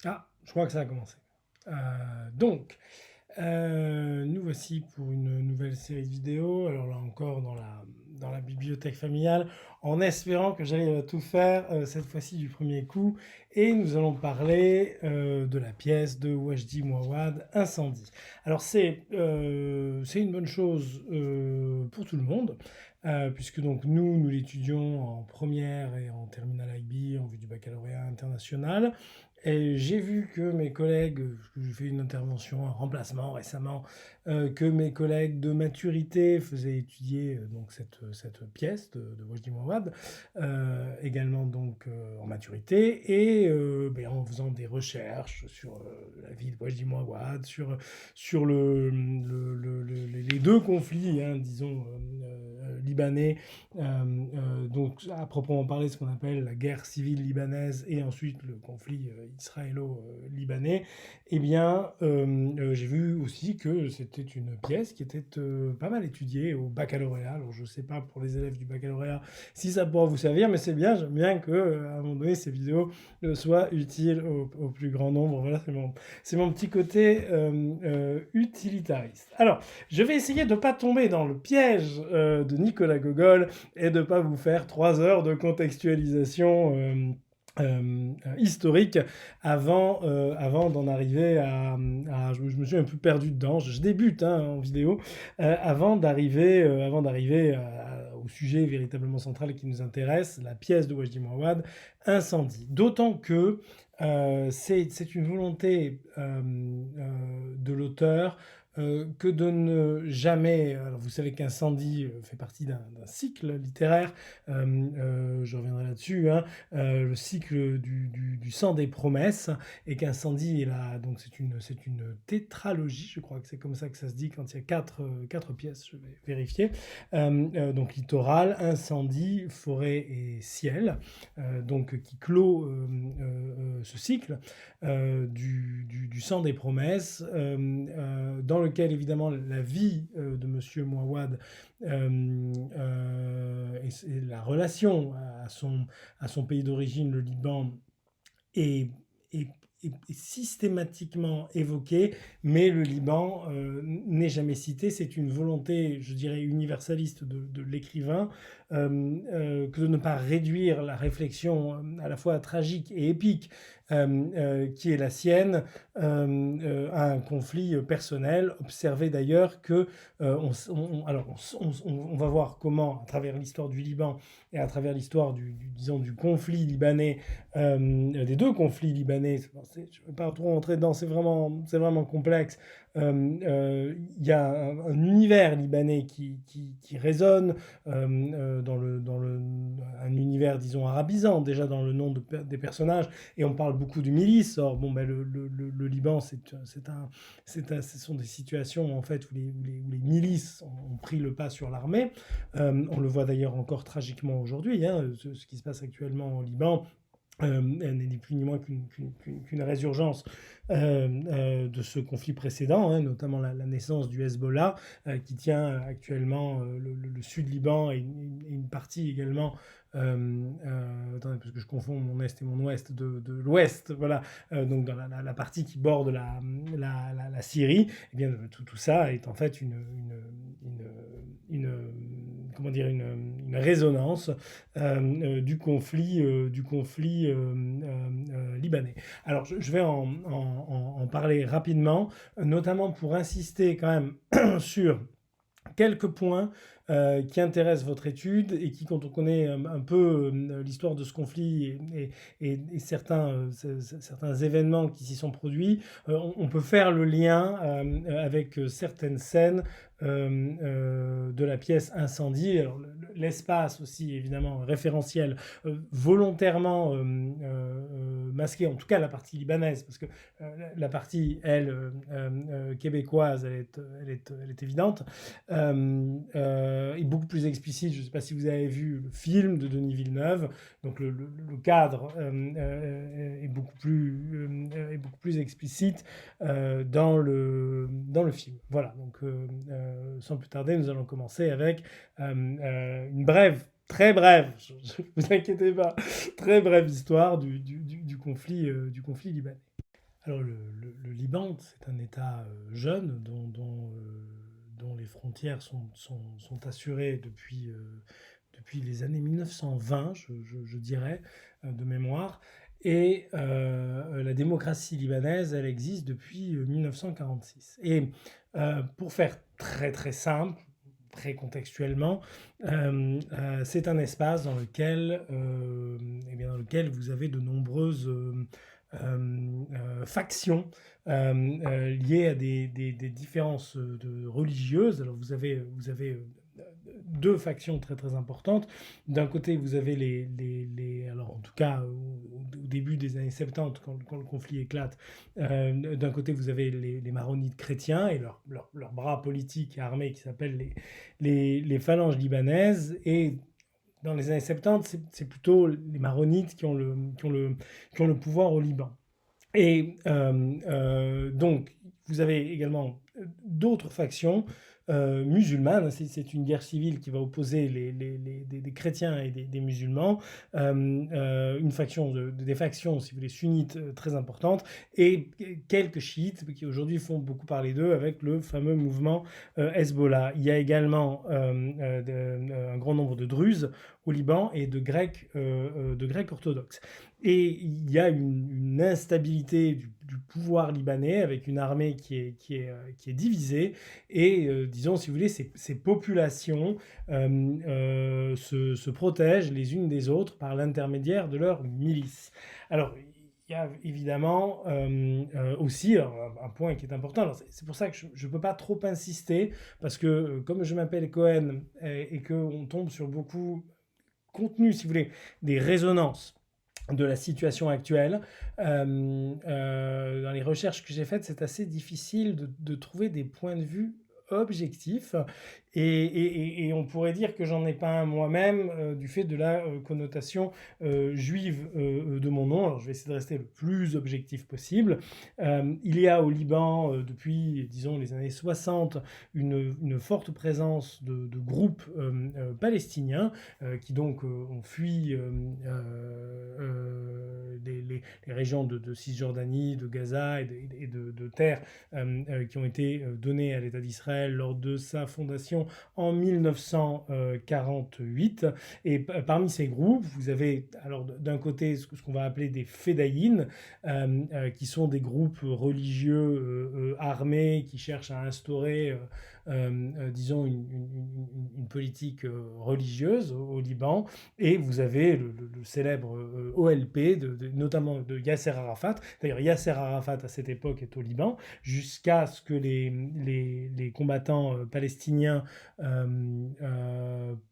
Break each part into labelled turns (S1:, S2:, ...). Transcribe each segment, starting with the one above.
S1: Ah, je crois que ça a commencé. Donc, nous voici pour une nouvelle série de vidéos. Alors là encore dans la bibliothèque familiale, en espérant que j'arrive à tout faire cette fois-ci du premier coup. Et nous allons parler de la pièce de Wajdi Mouawad, Incendie. Alors c'est une bonne chose pour tout le monde. Puisque donc nous l'étudions en première et en terminale IB en vue du baccalauréat international. Et j'ai vu que mes collègues, j'ai fait une intervention, un remplacement récemment, que mes collègues de maturité faisaient étudier donc cette pièce de Wajdi Mouawad, également donc en maturité, et ben, en faisant des recherches sur la vie de Wajdi Mouawad, sur les deux conflits, hein, disons, libanais, donc à proprement parler ce qu'on appelle la guerre civile libanaise et ensuite le conflit israélo-libanais, eh bien j'ai vu aussi que c'était une pièce qui était pas mal étudiée au baccalauréat. Alors je ne sais pas pour les élèves du baccalauréat si ça pourra vous servir, mais c'est bien, j'aime bien que à un moment donné ces vidéos soient utiles au plus grand nombre. Voilà, c'est mon petit côté utilitariste. Alors, je vais essayer de ne pas tomber dans le piège de Nicolas Gogol et de ne pas vous faire 3 heures de contextualisation historique avant d'en arriver je me suis un peu perdu dedans, je débute hein, en vidéo, avant d'arriver au sujet véritablement central qui nous intéresse, la pièce de Wajdi Mouawad, Incendie. D'autant que c'est une volonté de l'auteur que de ne jamais. Alors vous savez qu'Incendie fait partie d'un cycle littéraire, je reviendrai là-dessus, hein, le cycle du sang des promesses, et qu'Incendie est là, donc c'est une tétralogie, je crois que c'est comme ça que ça se dit quand il y a quatre pièces, je vais vérifier. Donc littoral, incendie, forêt et ciel, donc qui clôt ce cycle du sang des promesses, dans lequel évidemment la vie de Monsieur Mouawad et la relation à son pays d'origine, le Liban, est, est, est systématiquement évoqué, mais le Liban n'est jamais cité. C'est une volonté, je dirais, universaliste de l'écrivain, que de ne pas réduire la réflexion à la fois tragique et épique qui est la sienne à un conflit personnel. Observez d'ailleurs que on va voir comment, à travers l'histoire du Liban et à travers l'histoire disons, du conflit libanais, des deux conflits libanais, je ne vais pas trop rentrer dedans, c'est vraiment complexe. Il y a un univers libanais qui résonne un univers, disons, arabisant, déjà dans le nom des personnages, et on parle beaucoup de milices. Or, bon, ben, le Liban, ce sont des situations, en fait, où les milices ont pris le pas sur l'armée. On le voit d'ailleurs encore tragiquement aujourd'hui, hein, ce qui se passe actuellement au Liban. N'est plus ni moins qu'une résurgence de ce conflit précédent, hein, notamment la naissance du Hezbollah, qui tient actuellement le sud Liban et une partie également, attendez, parce que je confonds mon est et mon ouest, de l'ouest, voilà, donc dans la partie qui borde la Syrie. Eh bien, tout ça est en fait une, comment dire, une résonance du conflit libanais. Alors je vais en parler rapidement, notamment pour insister quand même sur quelques points qui intéressent votre étude et qui, quand on connaît un peu l'histoire de ce conflit et certains événements qui s'y sont produits, on peut faire le lien avec certaines scènes de la pièce Incendie. Alors, l'espace aussi, évidemment, référentiel, volontairement masqué, en tout cas la partie libanaise, parce que la partie, elle, québécoise, elle est évidente, est beaucoup plus explicite. Je ne sais pas si vous avez vu le film de Denis Villeneuve, donc le cadre est beaucoup plus explicite dans le film. Voilà, donc sans plus tarder, nous allons commencer avec une brève, très brève, vous inquiétez pas, très brève histoire du conflit libanais. Alors le Liban, c'est un État jeune dont les frontières sont assurées depuis les années 1920, je dirais, de mémoire. Et la démocratie libanaise, elle existe depuis 1946. Et pour faire très très simple, très contextuellement, c'est un espace dans lequel vous avez de nombreuses factions liées à des différences religieuses. Alors vous avez deux factions très très importantes. D'un côté, vous avez alors en tout cas au début des années 70, quand le conflit éclate, d'un côté vous avez les maronites chrétiens et leur bras politique et armé qui s'appellent les phalanges libanaises, et dans les années 70, c'est plutôt les maronites qui ont le pouvoir au Liban. Et donc, vous avez également d'autres factions musulmanes. C'est une guerre civile qui va opposer des chrétiens et des musulmans. Des factions, si vous voulez, sunnites très importantes, et quelques chiites qui aujourd'hui font beaucoup parler d'eux avec le fameux mouvement Hezbollah. Il y a également un grand nombre de Druzes au Liban et de Grecs orthodoxes. Et il y a une instabilité du pouvoir libanais avec une armée qui est divisée, et disons, si vous voulez, ces populations se protègent les unes des autres par l'intermédiaire de leurs milices. Alors, il y a évidemment aussi un point qui est important. Alors, c'est pour ça que je ne peux pas trop insister, parce que comme je m'appelle Cohen et qu'on tombe sur beaucoup contenu, si vous voulez, des résonances de la situation actuelle. Dans les recherches que j'ai faites, c'est assez difficile de trouver des points de vue objectifs, et on pourrait dire que j'en ai pas un moi-même du fait de la connotation juive de mon nom. Alors je vais essayer de rester le plus objectif possible. Il y a au Liban depuis, disons, les années 60 une forte présence de groupes palestiniens qui donc ont fui les régions de Cisjordanie, de Gaza et de terres qui ont été données à l'État d'Israël lors de sa fondation en 1948. Et parmi ces groupes, vous avez alors d'un côté ce qu'on va appeler des fédayines, qui sont des groupes religieux armés qui cherchent à instaurer disons une politique religieuse au Liban. Et vous avez le célèbre OLP, notamment de Yasser Arafat. D'ailleurs, Yasser Arafat, à cette époque, est au Liban, jusqu'à ce que les combattants palestiniens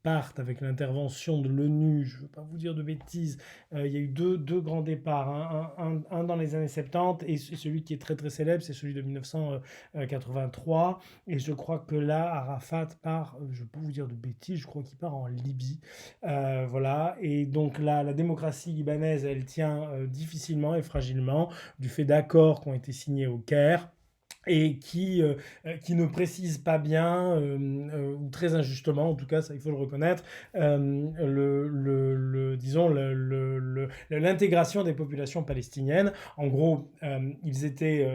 S1: partent avec l'intervention de l'ONU. Je ne veux pas vous dire de bêtises. Il y a eu deux grands départs. Un dans les années 70, et celui qui est très très célèbre, c'est celui de 1983. Et je crois que là, Arafat part, je ne veux pas vous dire de bêtises, je crois qu'il part en Libye. Voilà. Et donc là, la démocratie libanaise, elle tient difficilement et fragilement du fait d'accords qui ont été signés au Caire et qui ne précisent pas bien, ou très injustement, en tout cas, ça il faut le reconnaître, disons l'intégration des populations palestiniennes. En gros, ils étaient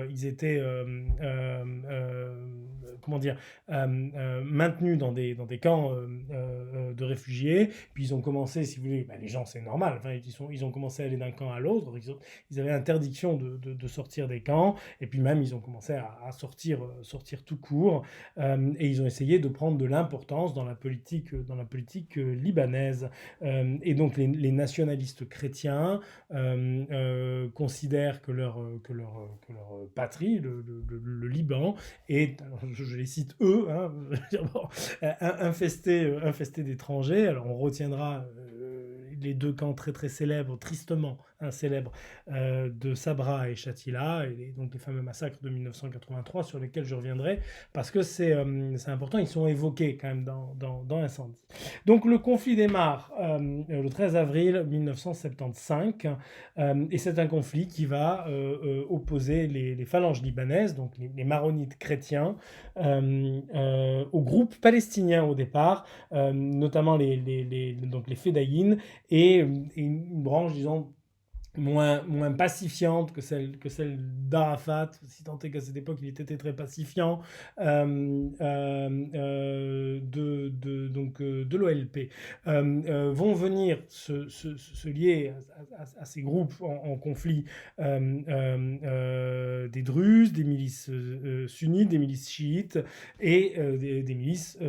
S1: comment dire, maintenus dans des camps de réfugiés. Puis ils ont commencé, si vous voulez, les gens, c'est normal, enfin, ils ont commencé à aller d'un camp à l'autre. Ils avaient interdiction de sortir des camps, et puis même ils ont commencé à sortir tout court, et ils ont essayé de prendre de l'importance dans la politique libanaise. Et donc les nationalistes chrétiens considèrent que leur patrie, le Liban, est, alors je les cite eux, hein, infesté d'étrangers. Alors on retiendra les deux camps très très célèbres, tristement célèbres, de Sabra et Shatila, et donc les fameux massacres de 1983 sur lesquels je reviendrai, parce que c'est important, ils sont évoqués quand même dans Incendie. Donc le conflit démarre le 13 avril 1975, et c'est un conflit qui va opposer les phalanges libanaises, donc les maronites chrétiens, aux groupes palestiniens au départ, notamment donc les fédayines, et une branche, disons, moins pacifiante que celle d'Arafat, si tant est qu'à cette époque il était très pacifiant, de l'OLP, vont venir se lier à ces groupes en conflit, des Druzes, des milices sunnites, des milices chiites et des milices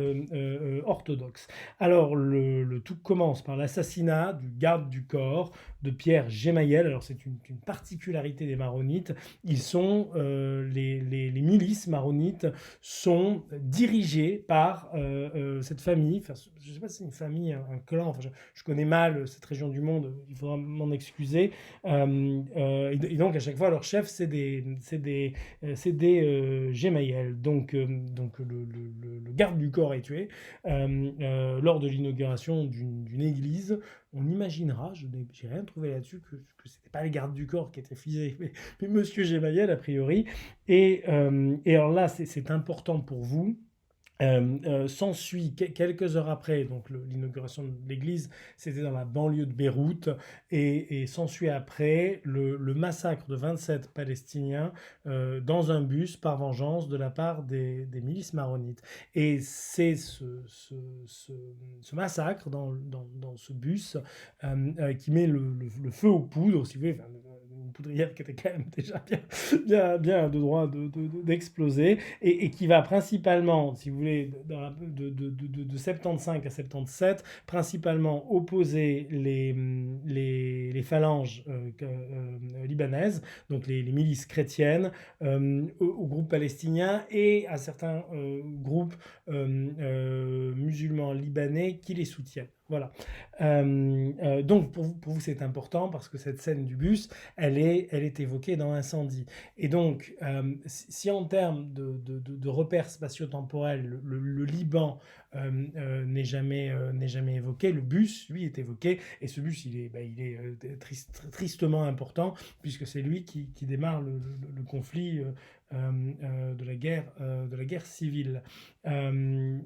S1: orthodoxes. Alors le tout commence par l'assassinat du garde du corps de Pierre Gemayel. Alors c'est une particularité des maronites. Les milices maronites sont dirigées par cette famille. Enfin, je ne sais pas si c'est une famille, un clan. Enfin, je connais mal cette région du monde. Il faudra m'en excuser. Et donc à chaque fois leur chef c'est des Gemayel. Donc le garde du corps est tué lors de l'inauguration d'une église. On imaginera, je n'ai rien trouvé là-dessus, que ce n'était pas les gardes du corps qui étaient fusés, mais Monsieur Gemayel a priori. Et alors là, c'est important pour vous. S'ensuit quelques heures après, donc l'inauguration de l'église, c'était dans la banlieue de Beyrouth, et s'ensuit après le massacre de 27 Palestiniens dans un bus par vengeance de la part des milices maronites. Et c'est ce massacre dans ce bus qui met le feu aux poudres, si vous voulez, enfin, une poudrière qui était quand même déjà bien de droit d'exploser, et qui va principalement, si vous voulez, de 75 à 77, principalement opposer les phalanges libanaises, donc les milices chrétiennes, au groupe palestinien et à certains groupes musulmans libanais qui les soutiennent. Voilà. Donc pour vous c'est important parce que cette scène du bus, elle est évoquée dans Incendie. Et donc si en termes de repères spatio-temporels, le Liban n'est jamais évoqué, le bus, lui, est évoqué. Et ce bus, il est tristement important puisque c'est lui qui démarre le conflit de la guerre civile. Il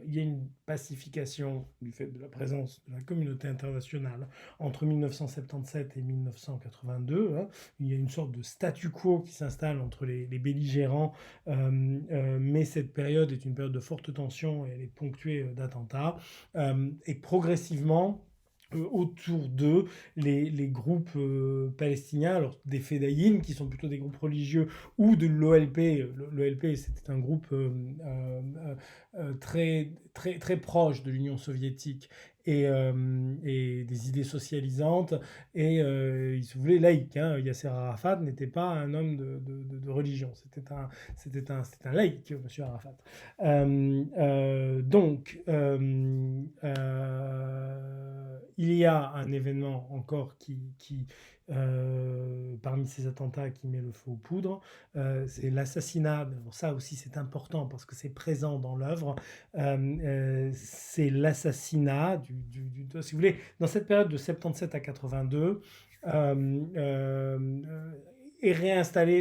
S1: y a une pacification du fait de la présence de la communauté internationale entre 1977 et 1982. Hein. Il y a une sorte de statu quo qui s'installe entre les belligérants, mais cette période est une période de forte tension et elle est ponctuée d'attentats. Et progressivement, autour d'eux les groupes palestiniens, alors des fédayines qui sont plutôt des groupes religieux ou de l'OLP. L'OLP c'était un groupe très proche de l'Union soviétique et des idées socialisantes et si vous voulez laïque. Hein. Yasser Arafat n'était pas un homme de religion, c'était un laïque, monsieur Arafat. Donc il y a un événement encore qui parmi ces attentats qui met le feu aux poudres, c'est l'assassinat. Bon, ça aussi c'est important parce que c'est présent dans l'œuvre. C'est l'assassinat si vous voulez, dans cette période de 77 à 82,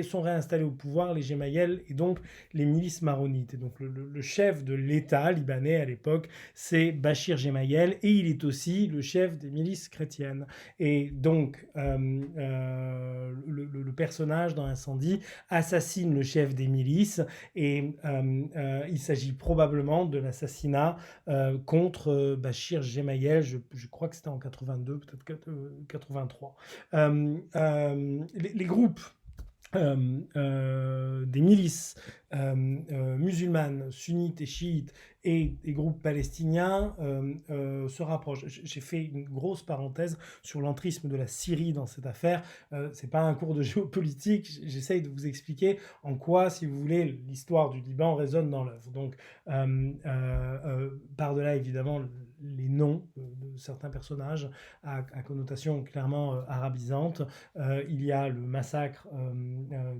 S1: sont réinstallés au pouvoir les Gemayel et donc les milices maronites. Et donc le chef de l'État libanais à l'époque, c'est Bachir Gemayel, et il est aussi le chef des milices chrétiennes. Et donc le personnage dans Incendie assassine le chef des milices, et il s'agit probablement de l'assassinat contre Bachir Gemayel. Je crois que c'était en 82, peut-être 83. Les groupes des milices musulmanes, sunnites et chiites et des groupes palestiniens se rapprochent. J'ai fait une grosse parenthèse sur l'entrisme de la Syrie dans cette affaire. C'est pas un cours de géopolitique, j'essaye de vous expliquer en quoi, si vous voulez, l'histoire du Liban résonne dans l'œuvre. Donc par-delà évidemment les noms de certains personnages à connotation clairement arabisante, il y a le massacre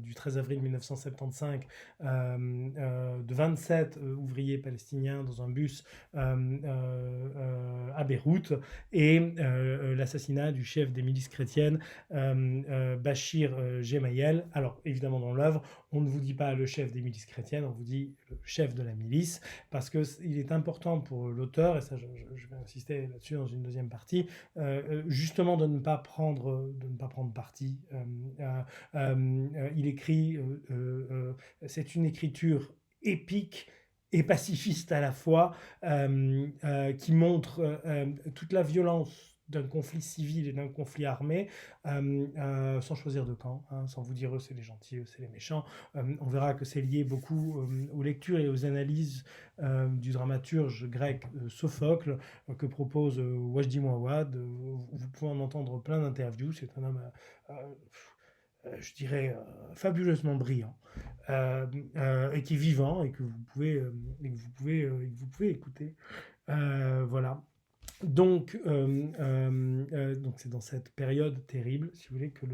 S1: du 13 avril 1975 de 27 ouvriers palestiniens dans un bus à Beyrouth, et l'assassinat du chef des milices chrétiennes Bachir Gemayel. Alors évidemment dans l'œuvre on ne vous dit pas le chef des milices chrétiennes, on vous dit le chef de la milice, parce qu'il est important pour l'auteur, et ça je vais insister là-dessus dans une deuxième partie, justement de ne pas prendre parti. Il écrit, c'est une écriture épique et pacifiste à la fois, qui montre toute la violence d'un conflit civil et d'un conflit armé, sans choisir de camp, hein, sans vous dire eux c'est les gentils, eux c'est les méchants. On verra que c'est lié beaucoup aux lectures et aux analyses du dramaturge grec Sophocle, que propose Wajdi Mouawad. Vous pouvez en entendre plein d'interviews, c'est un homme, je dirais, fabuleusement brillant, et qui est vivant et que vous pouvez, écouter. Voilà. Donc c'est dans cette période terrible, si vous voulez, que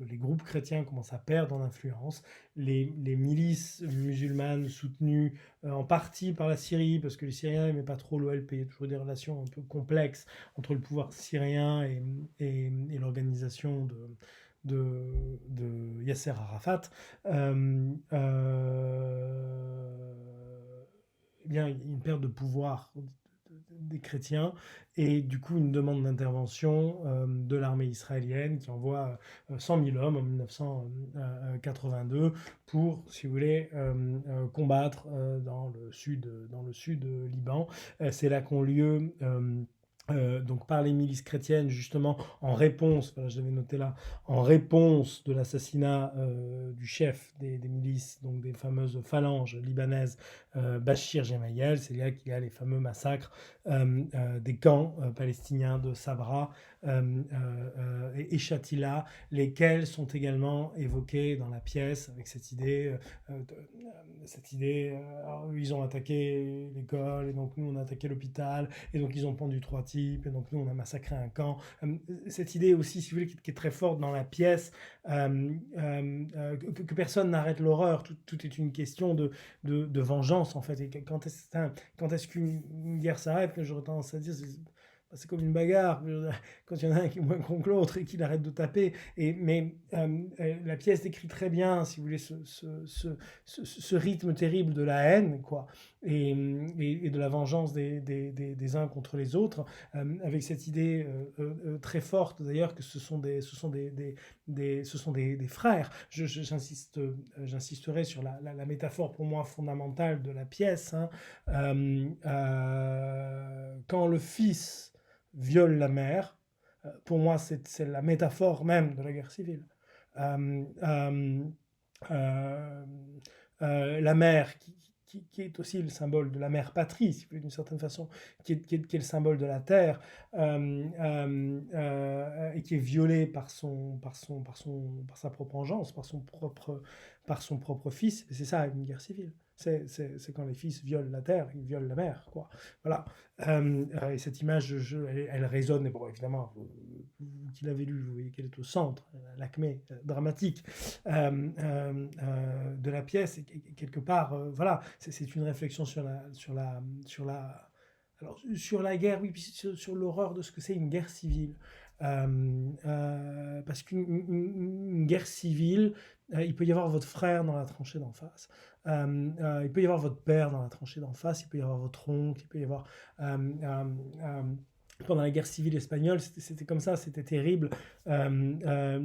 S1: les groupes chrétiens commencent à perdre en influence. Les milices musulmanes soutenues en partie par la Syrie, parce que les Syriens n'aimaient pas trop l'OLP, il y a toujours des relations un peu complexes entre le pouvoir syrien et l'organisation de Yasser Arafat, eh bien, il y a une perte de pouvoir des chrétiens et du coup une demande d'intervention de l'armée israélienne qui envoie 100 000 hommes en 1982 pour, si vous voulez, combattre dans le sud Liban. C'est là qu'ont lieu donc par les milices chrétiennes, justement en réponse, voilà, je l'avais noté là, en réponse de l'assassinat du chef des milices, donc des fameuses phalanges libanaises, Bachir Gemayel. C'est là qu'il y a les fameux massacres des camps palestiniens de Sabra et Shatila, lesquels sont également évoqués dans la pièce avec cette idée, ils ont attaqué l'école, et donc nous on a attaqué l'hôpital, et donc ils ont pendu 3 types, et donc nous on a massacré un camp. Cette idée aussi, si vous voulez, qui est très forte dans la pièce, que personne n'arrête l'horreur, tout est une question de vengeance en fait. Et quand est-ce qu'une guerre s'arrête, que j'aurais tendance à dire, c'est comme une bagarre, quand il y en a un qui est moins con que l'autre et qu'il arrête de taper. Mais la pièce décrit très bien, si vous voulez, ce rythme terrible de la haine, quoi, et de la vengeance des uns contre les autres, avec cette idée très forte d'ailleurs que ce sont des frères. J'insisterai sur la métaphore pour moi fondamentale de la pièce, hein. Quand le fils viole la mère, pour moi c'est la métaphore même de la guerre civile. La mère qui est aussi le symbole de la mère patrie, si vous voulez, d'une certaine façon, qui est le symbole de la terre, et qui est violée par sa propre engeance, par son propre fils. Et c'est ça une guerre civile. C'est quand les fils violent la terre, ils violent la mère, quoi. Voilà. Et cette image, elle résonne. Et bon, évidemment, vous qui l'avez lu, vous voyez qu'elle est au centre, l'acmé dramatique de la pièce. Et quelque part, voilà, c'est une réflexion sur la guerre, oui, puis sur l'horreur de ce que c'est une guerre civile. Parce qu'une guerre civile, il peut y avoir votre frère dans la tranchée d'en face, il peut y avoir votre père dans la tranchée d'en face, il peut y avoir votre oncle, il peut y avoir... pendant la guerre civile espagnole, c'était comme ça, c'était terrible. Le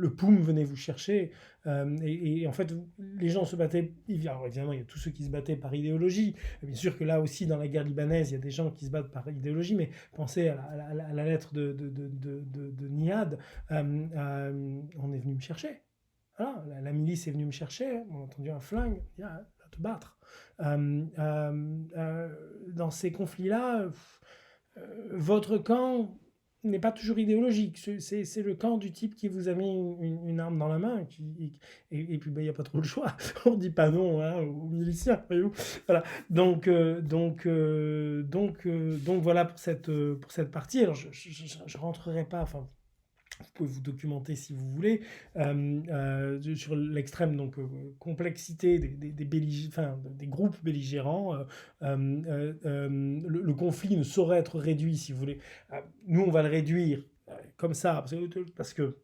S1: POUM venait vous chercher, et en fait, les gens se battaient. Alors évidemment, il y a tous ceux qui se battaient par idéologie. Bien sûr que là aussi, dans la guerre libanaise, il y a des gens qui se battent par idéologie, mais pensez à la lettre de Niad. On est venu me chercher. Voilà, la milice est venue me chercher, on a entendu un flingue, va te battre. Dans ces conflits-là, votre camp n'est pas toujours idéologique. C'est le camp du type qui vous a mis une arme dans la main, et puis il n'y a pas trop le choix. On ne dit pas non, hein, aux miliciens, voyez-vous. Voilà. Donc voilà pour cette partie. Alors je rentrerai pas. Enfin, vous pouvez vous documenter si vous voulez sur l'extrême complexité des groupes belligérants. Le conflit ne saurait être réduit, si vous voulez. Nous, on va le réduire comme ça, parce que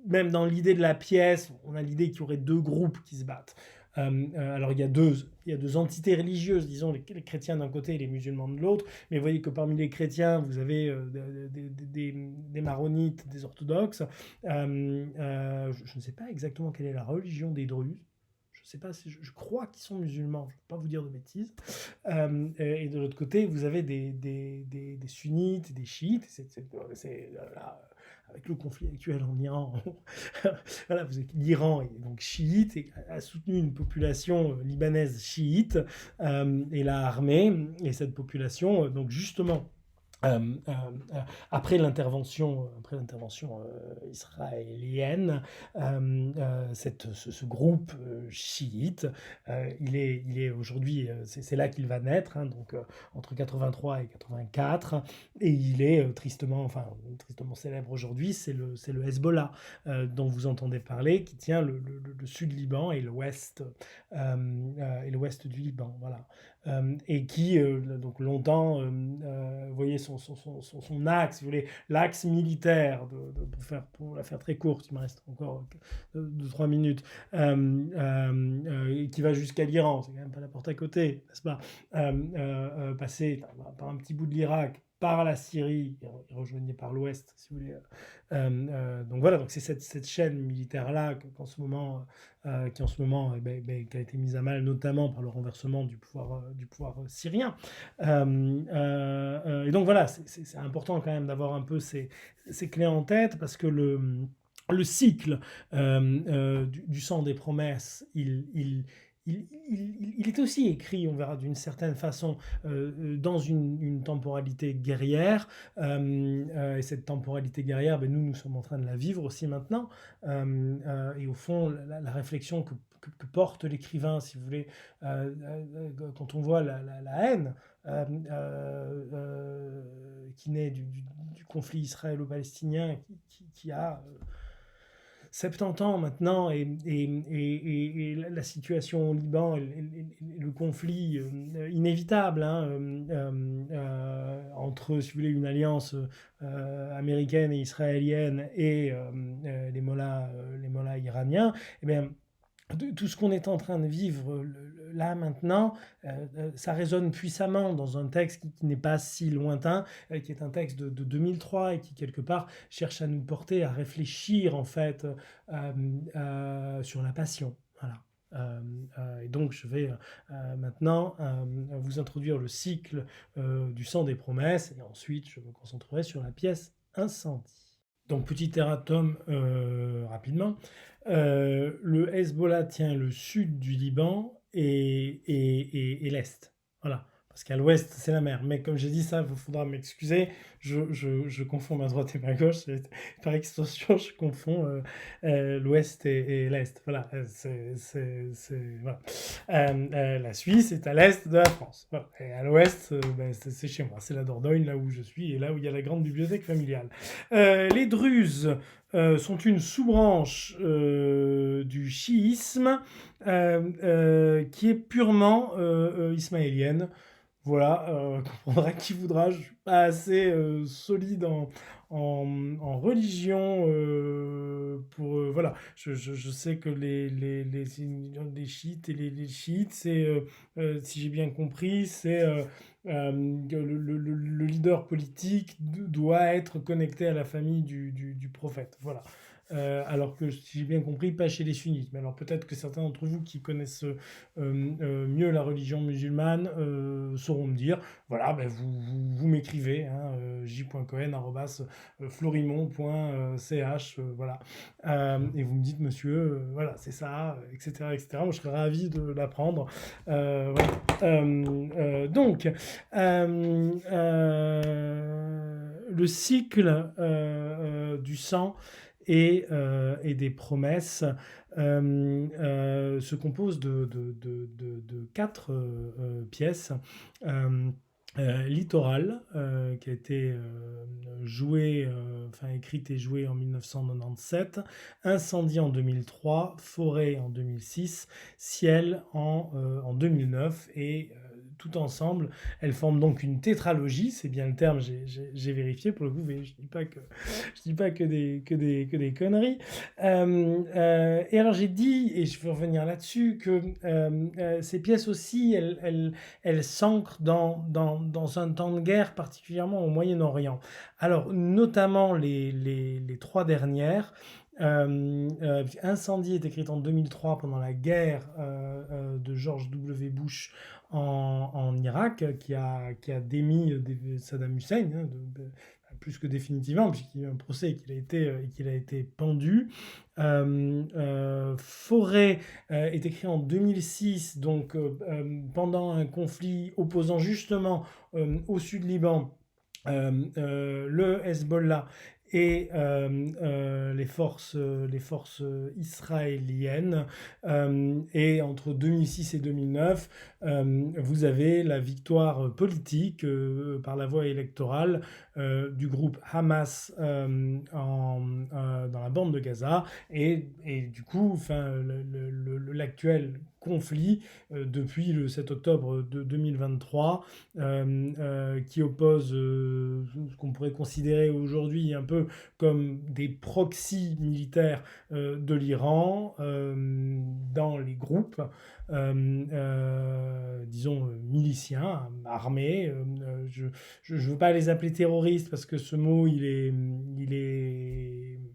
S1: même dans l'idée de la pièce, on a l'idée qu'il y aurait deux groupes qui se battent. Alors il y a deux entités religieuses, disons les chrétiens d'un côté et les musulmans de l'autre, mais vous voyez que parmi les chrétiens, vous avez des maronites, des orthodoxes. Je ne sais pas exactement quelle est la religion des Druzes. Je sais pas si je crois qu'ils sont musulmans, je ne vais pas vous dire de bêtises. Et de l'autre côté, vous avez des sunnites, des chiites. Là, avec le conflit actuel en Iran, voilà, l'Iran est donc chiite et a soutenu une population libanaise chiite et l'a armée. Et cette population, donc justement, euh, euh, après l'intervention israélienne, ce groupe chiite, il est aujourd'hui, c'est là qu'il va naître, hein, donc entre 83 et 84, et il est tristement célèbre aujourd'hui, c'est le Hezbollah dont vous entendez parler, qui tient le sud Liban et l'ouest du Liban, voilà. Et qui, donc longtemps, vous voyez son axe, si vous voulez, l'axe militaire, pour la faire très courte, il me reste encore 2-3 minutes, qui va jusqu'à l'Iran, c'est quand même pas la porte à côté, n'est-ce pas, passer par un petit bout de l'Irak, par la Syrie, et rejoignait par l'ouest, si vous voulez. Donc voilà, donc c'est cette chaîne militaire-là qui en ce moment qui a été mise à mal, notamment par le renversement du pouvoir syrien. Et donc voilà, c'est important quand même d'avoir un peu ces clés en tête, parce que le cycle du sang des promesses, il est aussi écrit, on verra d'une certaine façon, dans une temporalité guerrière. Et cette temporalité guerrière, nous sommes en train de la vivre aussi maintenant. Et au fond, la réflexion que porte l'écrivain, si vous voulez, quand on voit la haine qui naît du conflit israélo-palestinien, qui a 70 ans maintenant, et la situation au Liban, et le conflit inévitable, hein, entre, si vous voulez, une alliance américaine et israélienne et les mollahs iraniens, et bien, tout ce qu'on est en train de vivre là maintenant, ça résonne puissamment dans un texte qui n'est pas si lointain, qui est un texte de 2003 et qui quelque part cherche à nous porter à réfléchir en fait sur la passion. Voilà. Et donc je vais maintenant vous introduire le cycle du sang des promesses, et ensuite je me concentrerai sur la pièce Incendie. Donc petit erratum rapidement. Le Hezbollah tient le sud du Liban et l'est. Voilà. Parce qu'à l'ouest, c'est la mer. Mais comme j'ai dit ça, il faudra m'excuser. Je confonds ma droite et ma gauche. Par extension, je confonds l'ouest et l'est. Voilà. Voilà. La Suisse est à l'est de la France. Voilà. Et à l'ouest, c'est chez moi. C'est la Dordogne, là où je suis, et là où il y a la grande bibliothèque familiale. Les Druzes sont une sous-branche du chiisme qui est purement ismaélienne. Voilà, comprendra qui voudra. Je ne suis pas assez solide en religion pour voilà. Je sais que les chiites et les chiites, c'est si j'ai bien compris, c'est que le leader politique doit être connecté à la famille du prophète. Voilà. Alors que, si j'ai bien compris, pas chez les sunnites. Mais alors peut-être que certains d'entre vous qui connaissent mieux la religion musulmane sauront me dire, voilà, vous m'écrivez, hein, j.cohen@florimond.ch, voilà. Et vous me dites, monsieur, voilà, c'est ça, etc., etc. Moi, je serais ravi de l'apprendre. Voilà. Donc, le cycle du sang et des promesses se compose de 4 pièces. Littoral, qui a été écrite et jouée en 1997, Incendie en 2003, Forêt en 2006, Ciel en 2009, et tout ensemble, elles forment donc une tétralogie, c'est bien le terme, j'ai vérifié pour le coup, mais je dis pas que des conneries. Et alors j'ai dit, et je veux revenir là-dessus, que ces pièces aussi, elles s'ancrent dans un temps de guerre, particulièrement au Moyen-Orient. Alors, notamment les trois dernières. Incendie est écrite en 2003 pendant la guerre de George W. Bush en Irak, qui a démis Saddam Hussein, hein, plus que définitivement, puisqu'il y a eu un procès et qu'il a été pendu. Forêt est écrit en 2006, donc pendant un conflit opposant justement au sud Liban le Hezbollah et les forces israéliennes. Et entre 2006 et 2009, vous avez la victoire politique par la voie électorale du groupe Hamas dans la bande de Gaza. Et du coup, l'actuel conflit depuis le 7 octobre de 2023 qui oppose ce qu'on pourrait considérer aujourd'hui un peu comme des proxys militaires de l'Iran dans les groupes disons miliciens, armés. Je veux pas les appeler terroristes parce que ce mot il est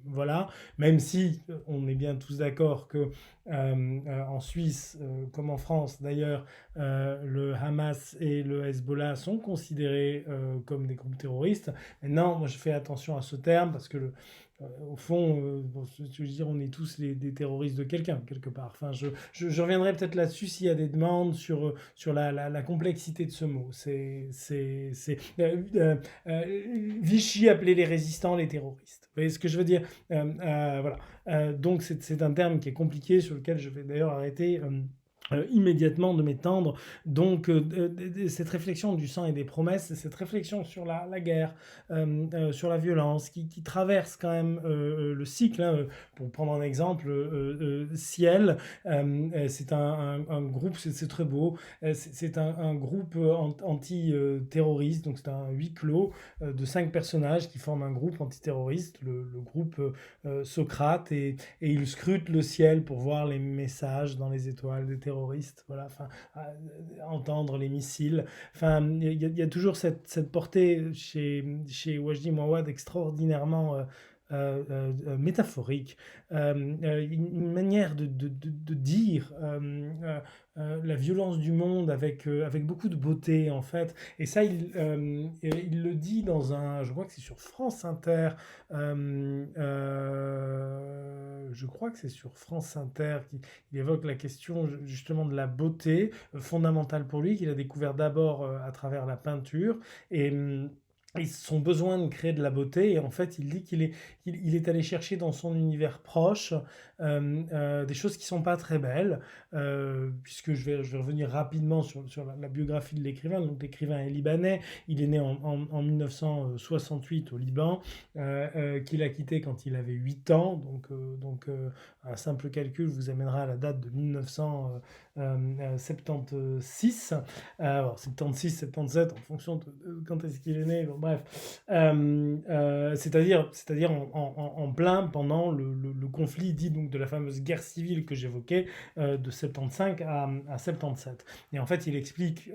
S1: voilà, même si on est bien tous d'accord que en Suisse, comme en France d'ailleurs, le Hamas et le Hezbollah sont considérés comme des groupes terroristes. Maintenant, moi je fais attention à ce terme parce que au fond, je veux dire, on est tous des terroristes de quelqu'un, quelque part. Enfin, je reviendrai peut-être là-dessus s'il y a des demandes sur la complexité de ce mot. Vichy appelait les résistants les terroristes. Vous voyez ce que je veux dire? Voilà. Donc, c'est un terme qui est compliqué, sur lequel je vais d'ailleurs arrêter immédiatement de m'étendre. Donc cette réflexion du sang et des promesses, cette réflexion sur la guerre, sur la violence, qui traverse quand même le cycle, hein, pour prendre un exemple, Ciel, c'est un groupe, c'est très beau, c'est un groupe anti-terroriste, donc c'est un huis clos de 5 personnages qui forment un groupe antiterroriste, le groupe Socrate, et ils scrutent le ciel pour voir les messages dans les étoiles des terroristes, voilà, enfin, entendre les missiles. Enfin, il y a toujours cette portée chez Wajdi Mouawad extraordinairement métaphorique, une manière de dire la violence du monde avec beaucoup de beauté en fait. Et ça, il le dit dans je crois que c'est sur France Inter, je crois que c'est sur France Inter qu'il évoque la question justement de la beauté fondamentale pour lui, qu'il a découvert d'abord à travers la peinture. Et son besoin de créer de la beauté, et en fait il dit qu'il est allé chercher dans son univers proche des choses qui sont pas très belles, puisque je vais revenir rapidement sur la biographie de l'écrivain. Donc l'écrivain est libanais, il est né en 1968 au Liban, qu'il a quitté quand il avait 8 ans, donc un simple calcul vous amènera à la date de 1976, alors 76, 77 en fonction de quand est-ce qu'il est né, bon, bref, c'est-à-dire en plein pendant le conflit dit donc de la fameuse guerre civile que j'évoquais, de 75 à 77. Et en fait il explique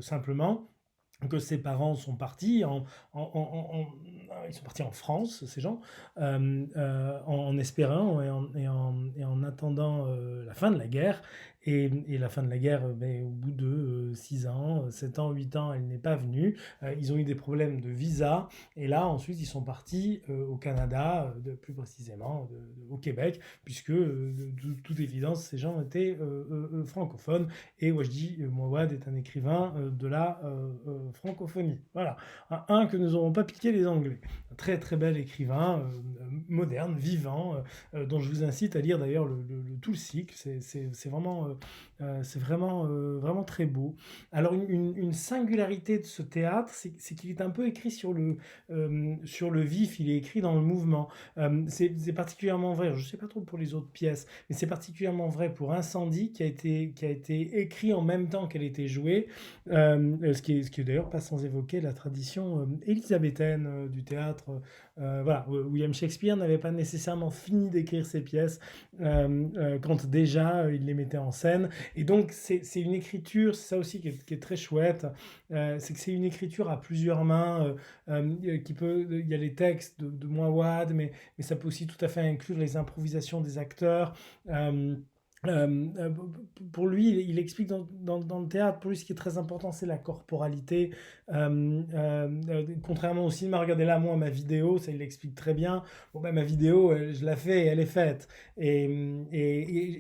S1: simplement que ses parents sont partis ils sont partis en France, ces gens, en espérant et en attendant la fin de la guerre. Et la fin de la guerre, au bout de 6 ans, 7 ans, 8 ans, elle n'est pas venue. Ils ont eu des problèmes de visa. Et là, ensuite, ils sont partis au Canada, plus précisément au Québec, puisque de toute évidence, ces gens étaient francophones. Et Wajdi Mouawad est un écrivain de la francophonie. Voilà. Un que nous n'aurons pas piqué les Anglais. Un très très bel écrivain, moderne, vivant, dont je vous incite à lire d'ailleurs tout le cycle. C'est vraiment c'est vraiment, vraiment très beau. Alors une singularité de ce théâtre, c'est qu'il est un peu écrit sur le vif, il est écrit dans le mouvement. C'est particulièrement vrai, je ne sais pas trop pour les autres pièces, mais c'est particulièrement vrai pour Incendie qui a été écrit en même temps qu'elle était jouée, ce qui est d'ailleurs pas sans évoquer la tradition élisabéthaine du théâtre. Voilà, William Shakespeare n'avait pas nécessairement fini d'écrire ses pièces quand déjà il les mettait en scène. Et donc c'est une écriture, c'est ça aussi qui est très chouette, c'est que c'est une écriture à plusieurs mains, il y a les textes de Mouawad, mais ça peut aussi tout à fait inclure les improvisations des acteurs. Pour lui, il explique dans le théâtre, pour lui ce qui est très important c'est la corporalité. Contrairement au cinéma, regardez là moi ma vidéo, ça il l'explique très bien. Bon ben ma vidéo, je la fais et elle est faite. Et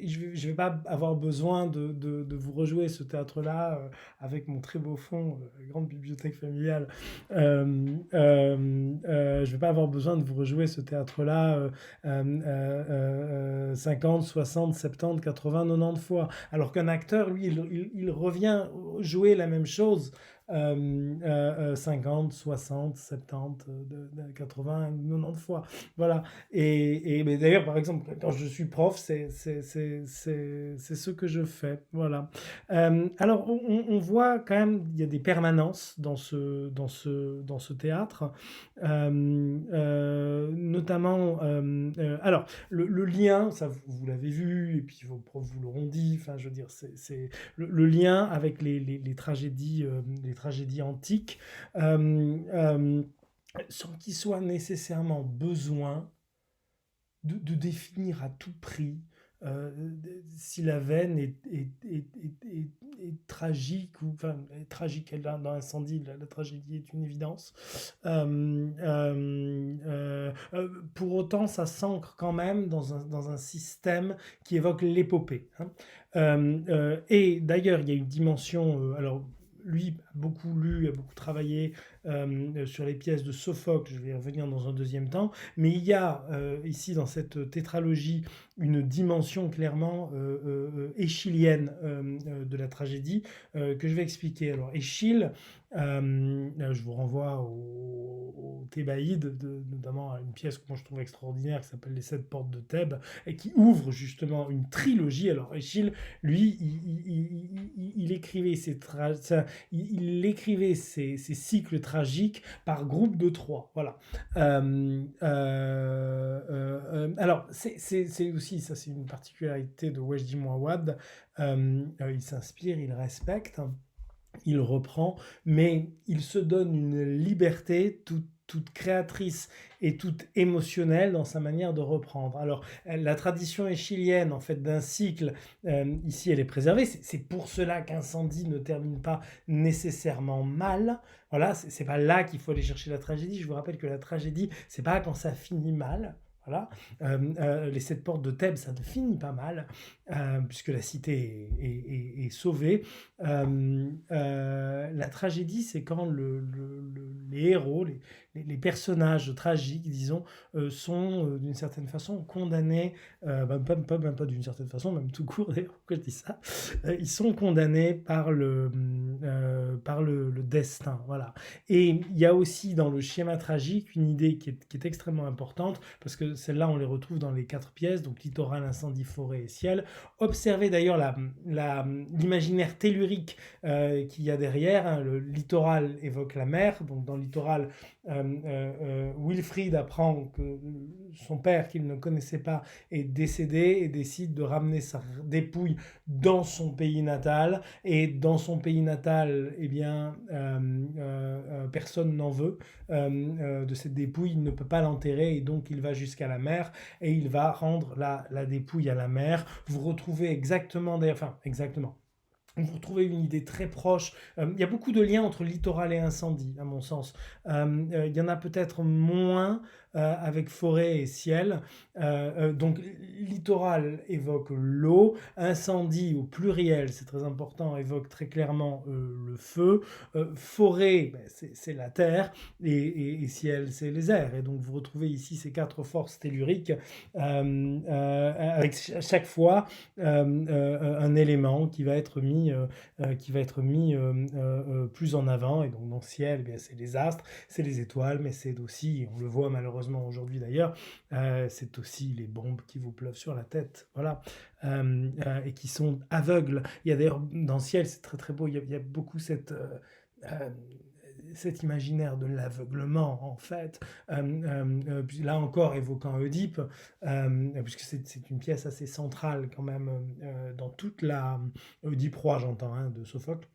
S1: je vais pas avoir besoin de vous rejouer ce théâtre-là avec mon très beau fond, grande bibliothèque familiale. Je vais pas avoir besoin de vous rejouer ce théâtre-là 50, 60, 70, 80, 90 fois. Alors qu'un acteur, lui, il revient jouer la même chose 50, 60, 70, 80, 90 fois. Voilà. Mais d'ailleurs, par exemple, quand je suis prof, c'est ce que je fais. Voilà. Alors, on voit quand même, il y a des permanences dans ce théâtre. Notamment, alors, le lien, ça vous l'avez vu, et puis vos profs vous l'auront dit, enfin, je veux dire, c'est le lien avec les tragédies antiques, sans qu'il soit nécessairement besoin de définir à tout prix si la veine est tragique, ou enfin est tragique dans Incendie, la tragédie est une évidence. Pour autant, ça s'ancre quand même dans un système qui évoque l'épopée. Hein. Et d'ailleurs, il y a une dimension, alors lui a beaucoup lu, a beaucoup travaillé sur les pièces de Sophocle, je vais y revenir dans un deuxième temps, mais il y a ici dans cette tétralogie une dimension clairement échyllienne de la tragédie que je vais expliquer. Alors Échille, je vous renvoie au Thébaïde, notamment à une pièce que moi je trouve extraordinaire qui s'appelle Les Sept Portes de Thèbes et qui ouvre justement une trilogie. Alors Échille, lui, il écrivait il écrivait ses cycles tragiques par groupe de trois. Voilà. Alors, c'est aussi, ça c'est une particularité de Wajdi Mouawad, il s'inspire, il respecte, il reprend, mais il se donne une liberté toute créatrice et toute émotionnelle dans sa manière de reprendre. Alors, la tradition échilienne, en fait, d'un cycle, ici, elle est préservée. C'est pour cela qu'Incendie ne termine pas nécessairement mal. Voilà, c'est pas là qu'il faut aller chercher la tragédie. Je vous rappelle que la tragédie, c'est pas quand ça finit mal. Voilà. Les sept portes de Thèbes, ça ne finit pas mal, puisque la cité est sauvée. La tragédie, c'est quand les héros, les personnages tragiques, disons, sont d'une certaine façon condamnés, même pas d'une certaine façon, même tout court d'ailleurs, pourquoi je dis ça, ils sont condamnés par le destin. Voilà. Et il y a aussi dans le schéma tragique une idée qui est extrêmement importante, parce que celles-là, on les retrouve dans les 4 pièces, donc littoral, incendie, forêt et ciel. Observez d'ailleurs l'imaginaire tellurique qu'il y a derrière. Hein. Le littoral évoque la mer, donc dans le littoral, Wilfrid apprend que son père, qu'il ne connaissait pas, est décédé et décide de ramener sa dépouille dans son pays natal. Et dans son pays natal, eh bien, personne n'en veut de cette dépouille, il ne peut pas l'enterrer et donc il va jusqu'à la mer et il va rendre la dépouille à la mer. Vous retrouvez exactement, vous retrouvez une idée très proche. Il y a beaucoup de liens entre littoral et incendie, à mon sens. Il y en a peut-être moins avec forêt et ciel. Donc littoral évoque l'eau, incendie au pluriel, c'est très important, évoque très clairement le feu, forêt, ben, c'est la terre, et ciel, c'est les airs. Et donc vous retrouvez ici ces 4 forces telluriques avec chaque fois un élément qui va être mis plus en avant. Et donc dans le ciel, eh bien, c'est les astres, c'est les étoiles, mais c'est aussi, on le voit malheureusement aujourd'hui d'ailleurs, c'est aussi les bombes qui vous pleuvent sur la tête, voilà, et qui sont aveugles. Il y a d'ailleurs dans le ciel, c'est très très beau, il y a beaucoup euh, cet imaginaire de l'aveuglement, en fait, là encore évoquant Oedipe, puisque c'est une pièce assez centrale quand même dans toute la... Oedipe roi, j'entends, hein, de Sophocle.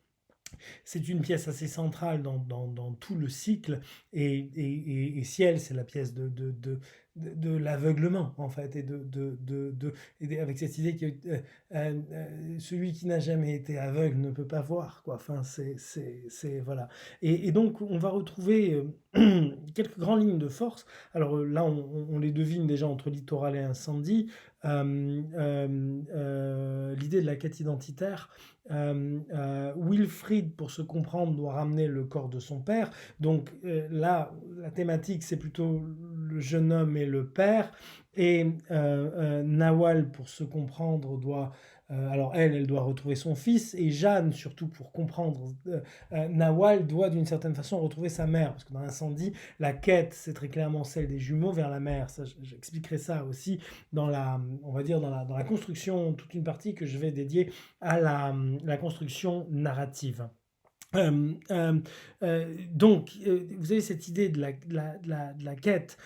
S1: C'est une pièce assez centrale dans tout le cycle, et Ciel, c'est la pièce de l'aveuglement, en fait, et avec cette idée que celui qui n'a jamais été aveugle ne peut pas voir, quoi. Enfin, voilà. Et donc, on va retrouver quelques grandes lignes de force. Alors là, on les devine déjà entre littoral et incendie. L'idée de la quête identitaire. Wilfrid, pour se comprendre, doit ramener le corps de son père. Donc là, la thématique, c'est plutôt le jeune homme et le père. Et Nawal, pour se comprendre, doit... alors elle doit retrouver son fils. Et Jeanne, surtout pour comprendre, Nawal doit d'une certaine façon retrouver sa mère. Parce que dans l'incendie, la quête, c'est très clairement celle des jumeaux vers la mère. Ça, j'expliquerai ça aussi dans on va dire, dans la construction, toute une partie que je vais dédier à la construction narrative. Donc, vous avez cette idée de la quête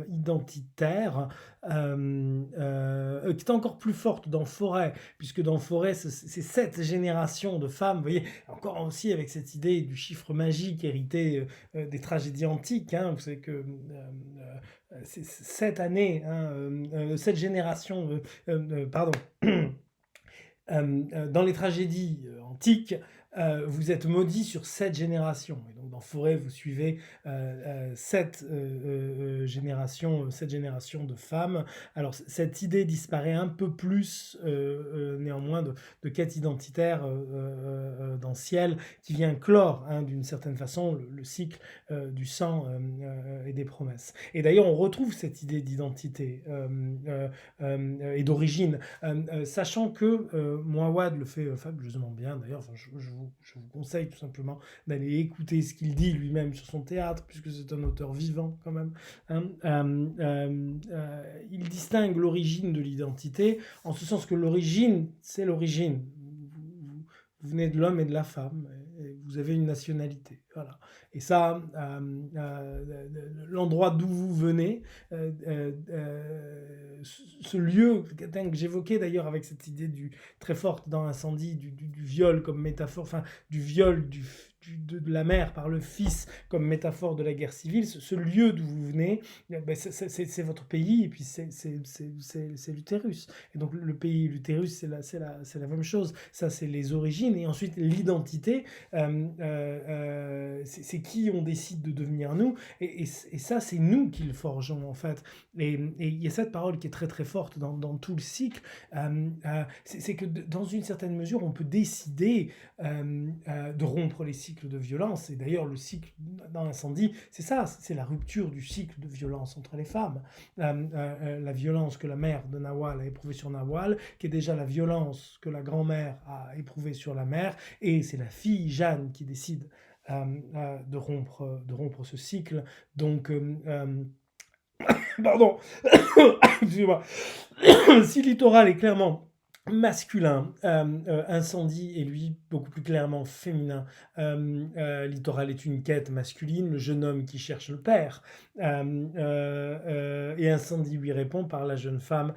S1: identitaire qui est encore plus forte dans Forêt, puisque dans Forêt, c'est 7 générations de femmes, vous voyez, encore aussi avec cette idée du chiffre magique hérité des tragédies antiques, hein, vous savez que c'est 7 années, hein, 7 générations, pardon. Dans les tragédies antiques, vous êtes maudit sur 7 générations. Et donc dans Forêt, vous suivez 7 générations de femmes. Alors cette idée disparaît un peu plus néanmoins de quête identitaire dans Ciel, qui vient clore hein, d'une certaine façon le cycle du sang et des promesses. Et d'ailleurs, on retrouve cette idée d'identité et d'origine, sachant que Mouawad le fait fabuleusement bien. D'ailleurs, enfin, je vous conseille tout simplement d'aller écouter ce qu'il dit lui-même sur son théâtre, puisque c'est un auteur vivant quand même. Hein. Il distingue l'origine de l'identité, en ce sens que l'origine, c'est l'origine. Vous venez de l'homme et de la femme, et vous avez une nationalité. Voilà. Et ça, l'endroit d'où vous venez, ce lieu que j'évoquais d'ailleurs avec cette idée très forte dans Incendie du viol comme métaphore, enfin du viol de la mère par le fils comme métaphore de la guerre civile, ce lieu d'où vous venez, ben c'est votre pays, et puis c'est l'utérus. Et donc le pays, l'utérus, c'est la même chose. Ça, c'est les origines. Et ensuite, l'identité, c'est qui on décide de devenir nous. Et ça, c'est nous qui le forgeons, en fait. Et il y a cette parole qui est très très forte dans tout le cycle. C'est que dans une certaine mesure, on peut décider de rompre les cycles de violence. Et d'ailleurs, le cycle dans l'incendie, c'est ça, c'est la rupture du cycle de violence entre les femmes. La violence que la mère de Nawal a éprouvée sur Nawal, qui est déjà la violence que la grand-mère a éprouvée sur la mère, et c'est la fille Jeanne qui décide de rompre ce cycle. Donc, pardon, excusez-moi, si Littoral est clairement masculin, Incendie est lui beaucoup plus clairement féminin. Littoral est une quête masculine, le jeune homme qui cherche le père, et Incendie lui répond par la jeune femme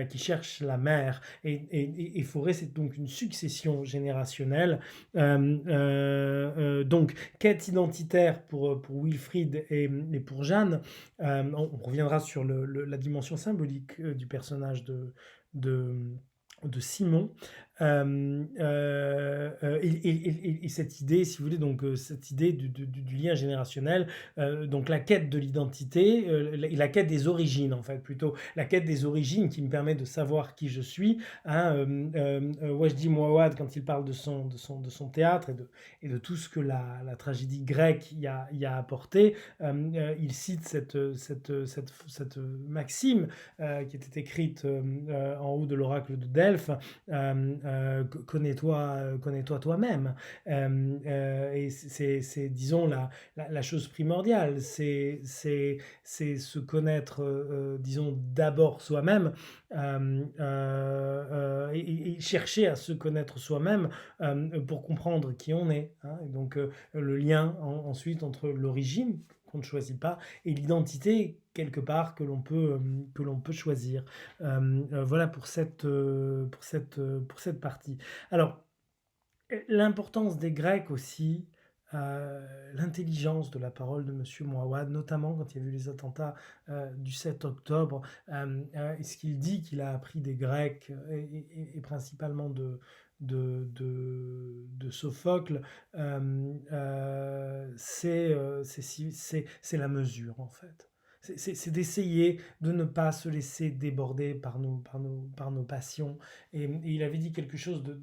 S1: qui cherche la mère. Et Forêt, c'est donc une succession générationnelle. Donc quête identitaire pour Wilfrid et pour Jeanne. On reviendra sur la dimension symbolique du personnage de Simon. Et cette idée, si vous voulez, donc cette idée du lien générationnel, donc la quête de l'identité, la quête des origines en fait, plutôt la quête des origines qui me permet de savoir qui je suis. Hein, Wajdi Mouawad, quand il parle de son théâtre et de tout ce que la tragédie grecque y a apporté, il cite cette maxime qui était écrite en haut de l'oracle de Delphes, connais-toi toi-même. Et c'est, disons, la chose primordiale, c'est se connaître, disons, d'abord soi-même, et chercher à se connaître soi-même pour comprendre qui on est. Hein. Et donc, le lien ensuite entre l'origine, qu'on ne choisit pas, et l'identité quelque part que l'on peut choisir. Voilà pour pour cette partie. Alors, l'importance des Grecs aussi, l'intelligence de la parole de M. Mouawad, notamment quand il y a eu les attentats du 7 octobre, ce qu'il dit qu'il a appris des Grecs et principalement de Sophocle, c'est la mesure en fait. C'est d'essayer de ne pas se laisser déborder par nos passions. Et il avait dit quelque chose de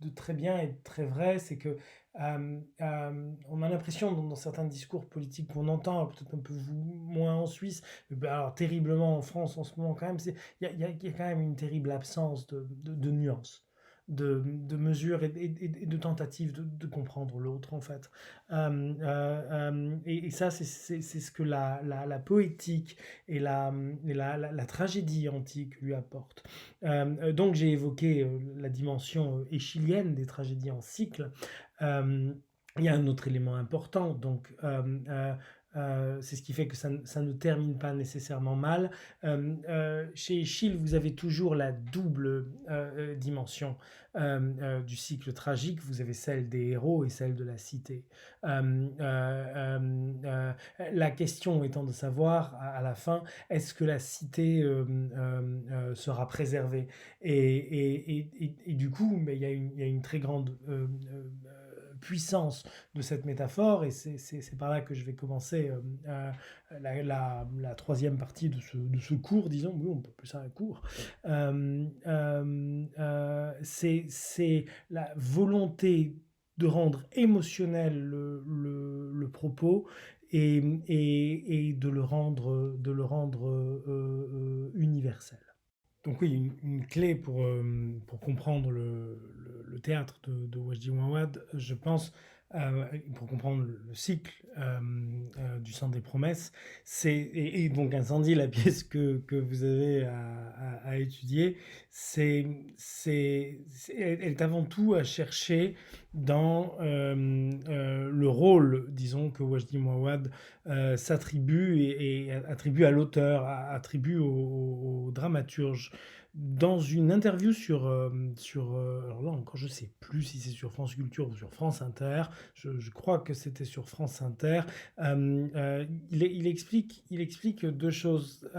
S1: très bien et de très vrai, c'est que on a l'impression dans certains discours politiques qu'on entend, peut-être un peu moins en Suisse, alors terriblement en France en ce moment quand même, il y a quand même une terrible absence de nuances. Mesures et de tentatives de comprendre l'autre en fait. Et ça c'est ce que la poétique et la tragédie antique lui apportent. Donc j'ai évoqué la dimension échyllienne des tragédies en cycle. Il y a un autre élément important, donc c'est ce qui fait que ça ne termine pas nécessairement mal. Chez Échille, vous avez toujours la double dimension du cycle tragique. Vous avez celle des héros et celle de la cité. La question étant de savoir, à la fin, est-ce que la cité sera préservée et du coup, mais il y a une très grande puissance de cette métaphore, et c'est par là que je vais commencer la troisième partie de ce cours, disons, oui, on peut plus ça un cours. C'est la volonté de rendre émotionnel le propos et de le rendre, universel. Donc oui, une clé pour comprendre le théâtre de Wajdi Mouawad, je pense, pour comprendre le cycle du Sang des Promesses, et donc Incendie, la pièce que vous avez à étudier, elle est avant tout à chercher dans le rôle, disons, que Wajdi Mouawad s'attribue et attribue à l'auteur, attribue au dramaturge. Dans une interview alors là encore je sais plus si c'est sur France Culture ou sur France Inter, je crois que c'était sur France Inter, il explique deux choses.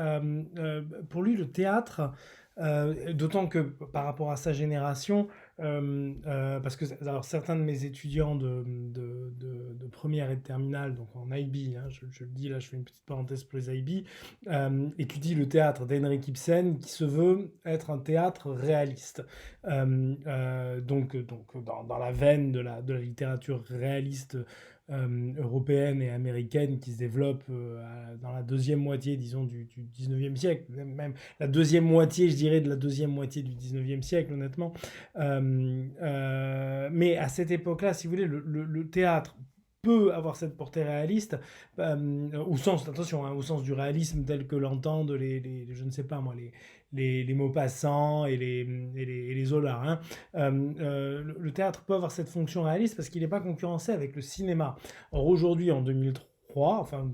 S1: Pour lui le théâtre, d'autant que par rapport à sa génération, parce que alors, certains de mes étudiants de première et de terminale, donc en IB, hein, je le dis là, je fais une petite parenthèse pour les IB, étudient le théâtre d'Henrik Ibsen, qui se veut être un théâtre réaliste. Donc dans la veine de la littérature réaliste européenne et américaine qui se développe dans la deuxième moitié, disons, du 19e siècle, même la deuxième moitié, je dirais, de la deuxième moitié du 19e siècle, honnêtement. Mais à cette époque-là, si vous voulez, le théâtre peut avoir cette portée réaliste, au sens, attention, hein, au sens du réalisme tel que l'entendent je ne sais pas moi, les Maupassant et les Zola. Hein. Le théâtre peut avoir cette fonction réaliste parce qu'il n'est pas concurrencé avec le cinéma. Or aujourd'hui, en 2003, 2003, enfin en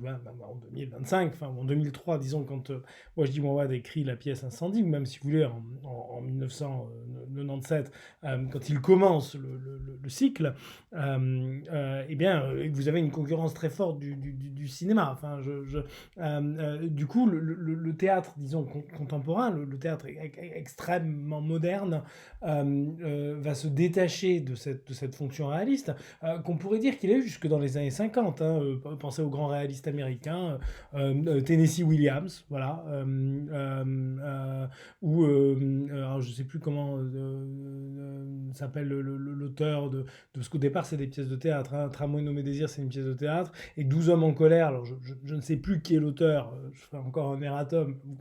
S1: 2025, enfin en 2003, disons, quand Wajdi Mouawad écrit La pièce incendie, ou même si vous voulez en 1997, quand il commence le cycle, eh bien, vous avez une concurrence très forte du cinéma. Enfin, du coup, le théâtre, disons, contemporain, le théâtre extrêmement moderne, va se détacher de cette fonction réaliste, qu'on pourrait dire qu'il a eu jusque dans les années 50. Hein, pensez aux grands réalistes américains, Tennessee Williams, voilà, ou alors je ne sais plus comment s'appelle l'auteur de ce qu'au départ c'est des pièces de théâtre. Hein. Tramway nommé Désir, c'est une pièce de théâtre, et 12 hommes en colère. Alors je ne sais plus qui est l'auteur. Je ferai encore un erratum. Vous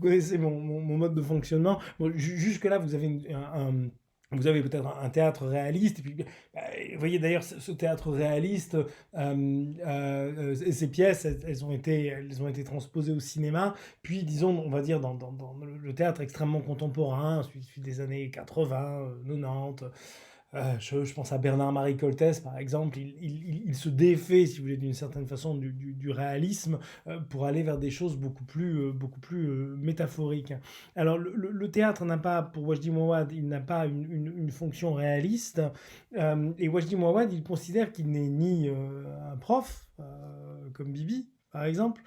S1: connaissez mon mode de fonctionnement. Bon, jusque là, vous avez vous avez peut-être un théâtre réaliste, et puis vous voyez d'ailleurs ce théâtre réaliste, ces pièces, elles ont été transposées au cinéma, puis disons, on va dire, dans le théâtre extrêmement contemporain, celui des années 80, 90. Je pense à Bernard-Marie Coltès, par exemple. Il se défait, si vous voulez, d'une certaine façon du réalisme, pour aller vers des choses beaucoup plus métaphoriques. Alors, le théâtre n'a pas, pour Wajdi Mouawad, il n'a pas une fonction réaliste. Et Wajdi Mouawad, il considère qu'il n'est ni un prof, comme Bibi, par exemple,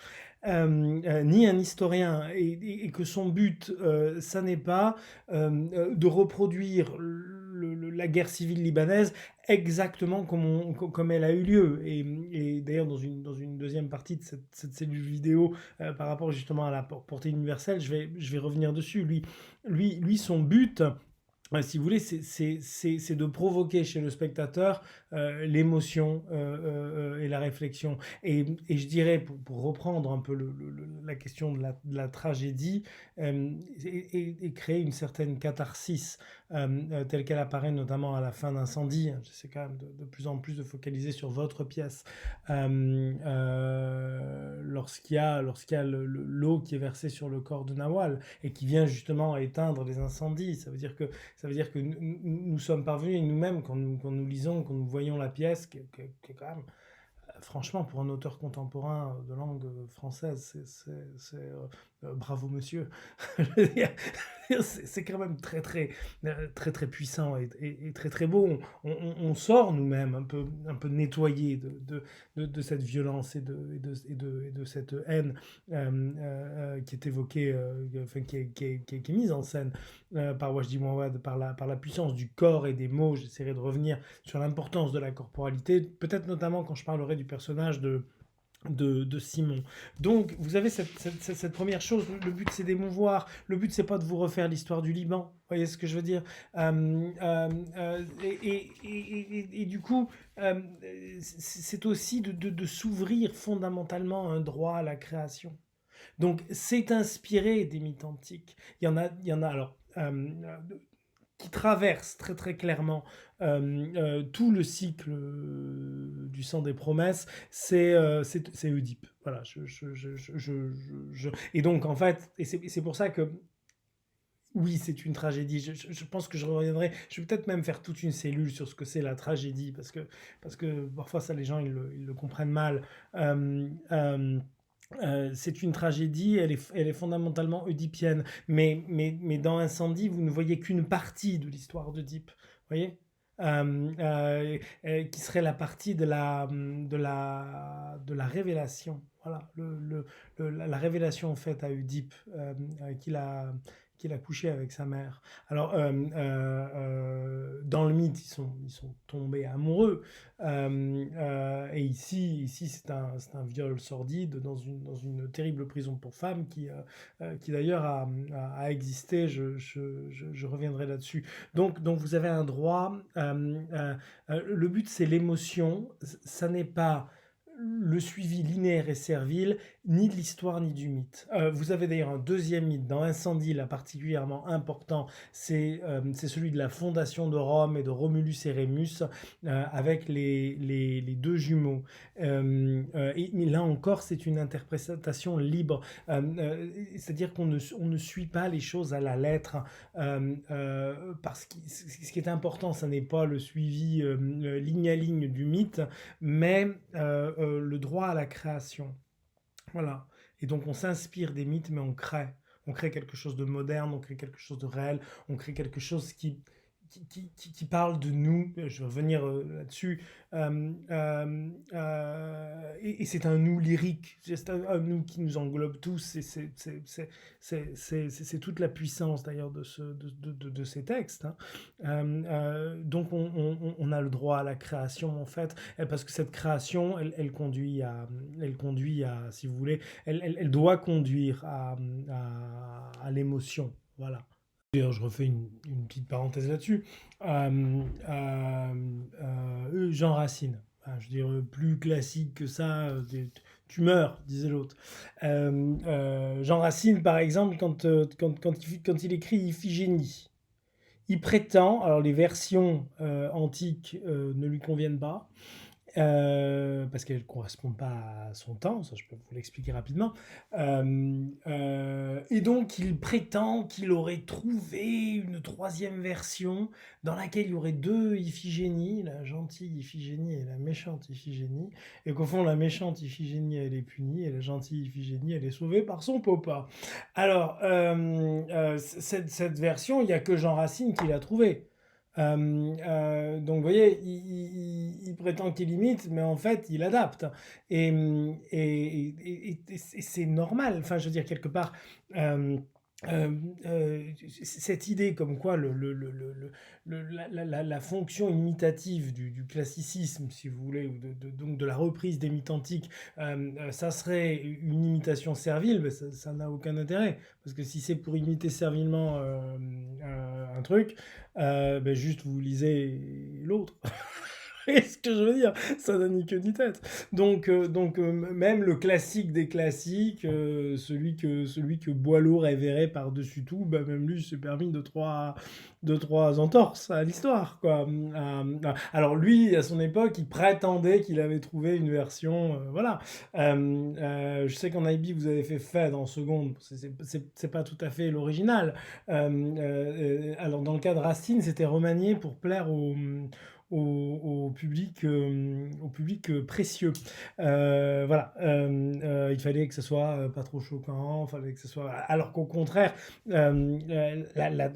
S1: ni un historien, et que son but, ça n'est pas de reproduire la guerre civile libanaise exactement comme elle a eu lieu. Et d'ailleurs, dans une deuxième partie de cette cellule vidéo, par rapport justement à la portée universelle, je vais revenir dessus. Lui, son but, si vous voulez, c'est de provoquer chez le spectateur l'émotion et la réflexion. Et je dirais, pour reprendre un peu la question de la tragédie, et créer une certaine catharsis, telle qu'elle apparaît notamment à la fin d'Incendie. J'essaie quand même de plus en plus de focaliser sur votre pièce. Lorsqu'il y a l'eau qui est versée sur le corps de Nawal, et qui vient justement éteindre les incendies, ça veut dire que nous sommes parvenus, et nous-mêmes, quand nous lisons, quand nous voyons la pièce, qui est quand même, franchement, pour un auteur contemporain de langue française, c'est bravo monsieur. C'est quand même très très puissant, et très très beau. On sort nous-mêmes un peu nettoyé de cette violence, et de cette haine qui est évoquée, enfin, qui est mise en scène par Wajdi Mouawad, par la puissance du corps et des mots. J'essaierai de revenir sur l'importance de la corporalité, peut-être notamment quand je parlerai du personnage de Simon. Donc, vous avez cette première chose. Le but, c'est d'émouvoir. Le but, c'est pas de vous refaire l'histoire du Liban. Vous voyez ce que je veux dire? Et du coup, c'est aussi de s'ouvrir fondamentalement un droit à la création. Donc, c'est inspiré des mythes antiques. Il y en a alors, qui traverse très très clairement tout le cycle du sang des promesses, c'est Oedipe. Voilà. Et donc, en fait, et c'est pour ça que oui, c'est une tragédie. Je pense que je reviendrai. Je vais peut-être même faire toute une cellule sur ce que c'est la tragédie, parce que parfois ça, les gens ils le comprennent mal. C'est une tragédie, elle est fondamentalement oedipienne, mais dans Incendie, vous ne voyez qu'une partie de l'histoire d'Oedipe, vous voyez. Qui serait la partie de la révélation. Voilà, la révélation faite à Oedipe, qu'il a couché avec sa mère. Alors, dans le mythe, ils sont tombés amoureux, et ici c'est un viol sordide dans une terrible prison pour femmes qui d'ailleurs a existé. Je reviendrai là-dessus. Donc vous avez un droit. Le but, c'est l'émotion. Ça n'est pas le suivi linéaire et servile, ni de l'histoire ni du mythe. Vous avez d'ailleurs un deuxième mythe dans Incendie, là particulièrement important, c'est celui de la fondation de Rome et de Romulus et Rémus, avec les deux jumeaux. Mais là encore, c'est une interprétation libre, c'est-à-dire qu'on ne suit pas les choses à la lettre, parce que ce qui est important, ça n'est pas le suivi ligne à ligne du mythe, mais le droit à la création. Voilà. Et donc on s'inspire des mythes, mais on crée. On crée quelque chose de moderne, on crée quelque chose de réel, on crée quelque chose qui parle de nous. Je vais revenir là-dessus. Et c'est un nous lyrique, c'est un nous qui nous englobe tous. Et c'est toute la puissance d'ailleurs de ces textes. Hein. Donc on a le droit à la création en fait, parce que cette création, elle conduit à, si vous voulez, elle doit conduire à l'émotion. Voilà. D'ailleurs, je refais une petite parenthèse là-dessus. Jean Racine, enfin, je veux dire, plus classique que ça, tu meurs, disait l'autre. Jean Racine, par exemple, quand il écrit Iphigénie, il prétend, alors les versions antiques ne lui conviennent pas, parce qu'elle ne correspond pas à son temps, ça je peux vous l'expliquer rapidement. Et donc il prétend qu'il aurait trouvé une troisième version dans laquelle il y aurait deux Iphigénies, la gentille Iphigénie et la méchante Iphigénie, et qu'au fond la méchante Iphigénie elle est punie et la gentille Iphigénie elle est sauvée par son papa. Alors cette version, il n'y a que Jean Racine qui l'a trouvée. Donc vous voyez, il prétend qu'il imite, mais en fait il adapte. Et c'est normal, enfin je veux dire quelque part, cette idée comme quoi la fonction imitative du classicisme, si vous voulez, ou donc de la reprise des mythes antiques, ça serait une imitation servile, mais ça n'a aucun intérêt. Parce que si c'est pour imiter servilement un truc, ben juste vous lisez l'autre. Vous voyez ce que je veux dire? Ça n'a ni queue ni tête. Donc même le classique des classiques, celui que Boileau révérait par-dessus tout, bah, même lui s'est permis deux, trois entorses à l'histoire, quoi. Alors lui, à son époque, il prétendait qu'il avait trouvé une version, voilà. Je sais qu'en IB, vous avez fait Phèdre en seconde, c'est pas tout à fait l'original. Alors dans le cas de Racine, c'était remanié pour plaire au public précieux. Voilà. Il fallait que ce soit pas trop choquant, il fallait que ce soit. Alors qu'au contraire, la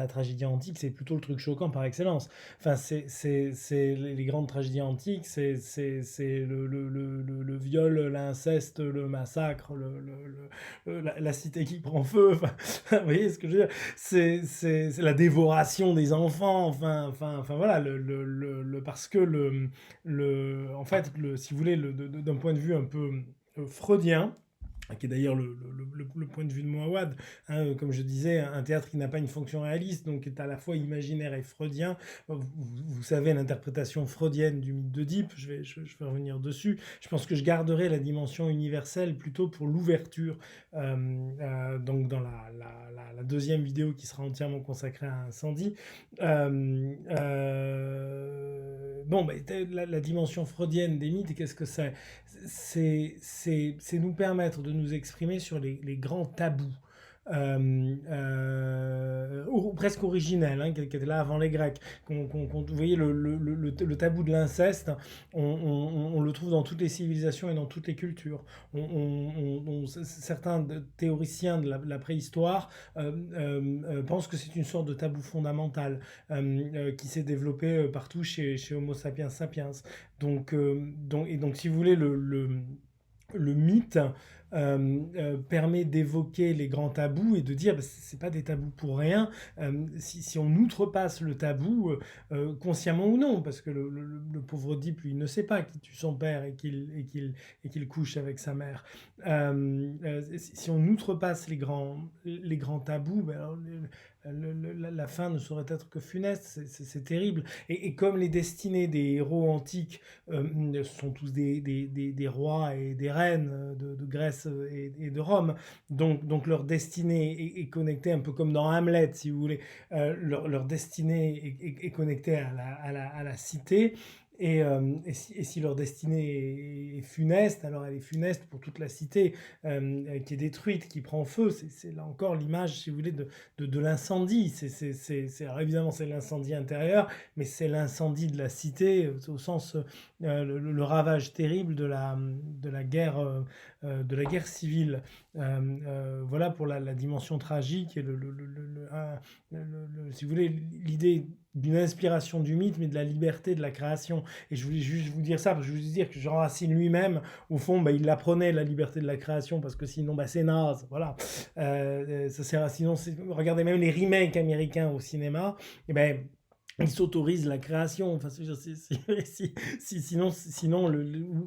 S1: tragédie antique, c'est plutôt le truc choquant par excellence. Enfin, c'est les grandes tragédies antiques, c'est le viol, l'inceste, le massacre, la cité qui prend feu. Enfin, vous voyez ce que je veux dire? C'est la dévoration des enfants. Enfin voilà, parce que en fait, si vous voulez, d'un point de vue un peu freudien, qui est d'ailleurs le point de vue de Mouawad, hein, comme je disais, un théâtre qui n'a pas une fonction réaliste, donc qui est à la fois imaginaire et freudien. Vous savez l'interprétation freudienne du mythe d'Oedipe, je vais revenir dessus. Je pense que je garderai la dimension universelle plutôt pour l'ouverture, donc dans la deuxième vidéo qui sera entièrement consacrée à Incendie. Bon, la dimension freudienne des mythes, qu'est-ce que c'est? C'est nous permettre de nous exprimer sur les grands tabous. Presque originel, hein, qui était là avant les Grecs. Vous voyez, le tabou de l'inceste, on le trouve dans toutes les civilisations et dans toutes les cultures. Certains théoriciens de la préhistoire pensent que c'est une sorte de tabou fondamental qui s'est développé partout chez Homo sapiens sapiens. Donc, si vous voulez, le mythe permet d'évoquer les grands tabous et de dire c'est pas des tabous pour rien. Si on outrepasse le tabou, consciemment ou non, parce que le pauvre Oedipe, lui, il ne sait pas qu'il tue son père et qu'il couche avec sa mère. Si on outrepasse les grands tabous, ben alors, la fin ne saurait être que funeste. C'est terrible. Et comme les destinées des héros antiques sont tous des rois et des reines de Grèce et de Rome, donc leur destinée est connectée un peu comme dans Hamlet, si vous voulez. Leur destinée est connectée à la cité. Et si leur destinée est funeste, alors elle est funeste pour toute la cité qui est détruite, qui prend feu. C'est là encore l'image, si vous voulez, de l'incendie. Alors évidemment, c'est l'incendie intérieur, mais c'est l'incendie de la cité au sens, le ravage terrible de la guerre civile. Voilà pour la dimension tragique et si vous voulez, l'idée d'une inspiration du mythe, mais de la liberté de la création. Et je voulais juste vous dire ça, parce que je voulais dire que Jean Racine lui-même, au fond, il apprenait la liberté de la création, parce que sinon, c'est naze. Voilà. Ça sert à, sinon, regardez même les remakes américains au cinéma, et ils s'autorisent la création. Enfin, sinon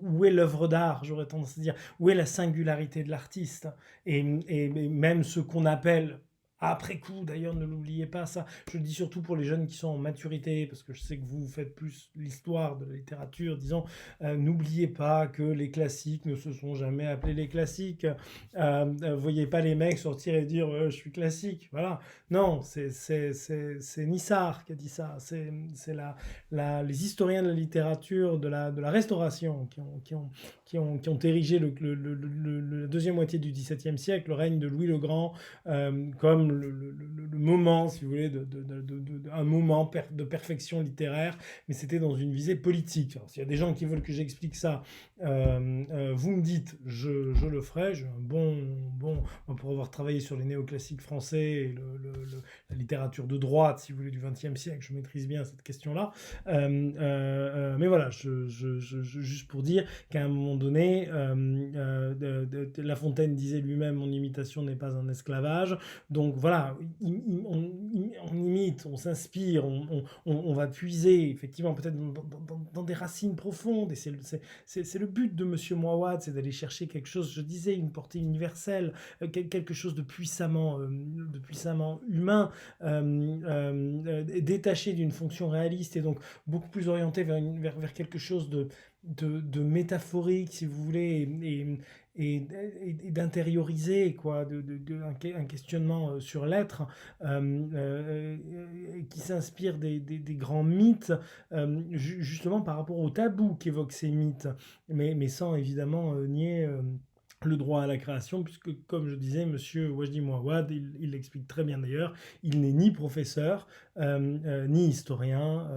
S1: où est l'œuvre d'art? J'aurais tendance à dire où est la singularité de l'artiste? Et même ce qu'on appelle après coup, d'ailleurs, ne l'oubliez pas, ça, je le dis surtout pour les jeunes qui sont en maturité, parce que je sais que vous faites plus l'histoire de la littérature, disons, n'oubliez pas que les classiques ne se sont jamais appelés les classiques. Voyez pas les mecs sortir et dire je suis classique, voilà. Non, c'est Nissard qui a dit ça. C'est les historiens de la littérature, de la Restauration, qui ont érigé la deuxième moitié du XVIIe siècle, le règne de Louis le Grand, comme le moment, si vous voulez, un moment de perfection littéraire, mais c'était dans une visée politique. Alors, s'il y a des gens qui veulent que j'explique ça, vous me dites, je le ferai. J'ai un bon, pour avoir travaillé sur les néoclassiques français et la littérature de droite, si vous voulez, du XXe siècle, je maîtrise bien cette question-là. Mais voilà, juste pour dire qu'à un moment donné, La Fontaine disait lui-même, mon imitation n'est pas un esclavage. Donc voilà, on imite, on s'inspire, on va puiser effectivement peut-être dans des racines profondes. Et c'est le but de Monsieur Mouawad, c'est d'aller chercher quelque chose, je disais, une portée universelle, quelque chose de puissamment humain, détaché d'une fonction réaliste et donc beaucoup plus orienté vers quelque chose de métaphorique, si vous voulez, et d'intérioriser quoi, un questionnement sur l'être qui s'inspire des grands mythes, justement par rapport au tabou qu'évoquent ces mythes, mais sans évidemment nier le droit à la création, puisque, comme je disais, monsieur Wajdi Mouawad, il l'explique très bien d'ailleurs, il n'est ni professeur, ni historien,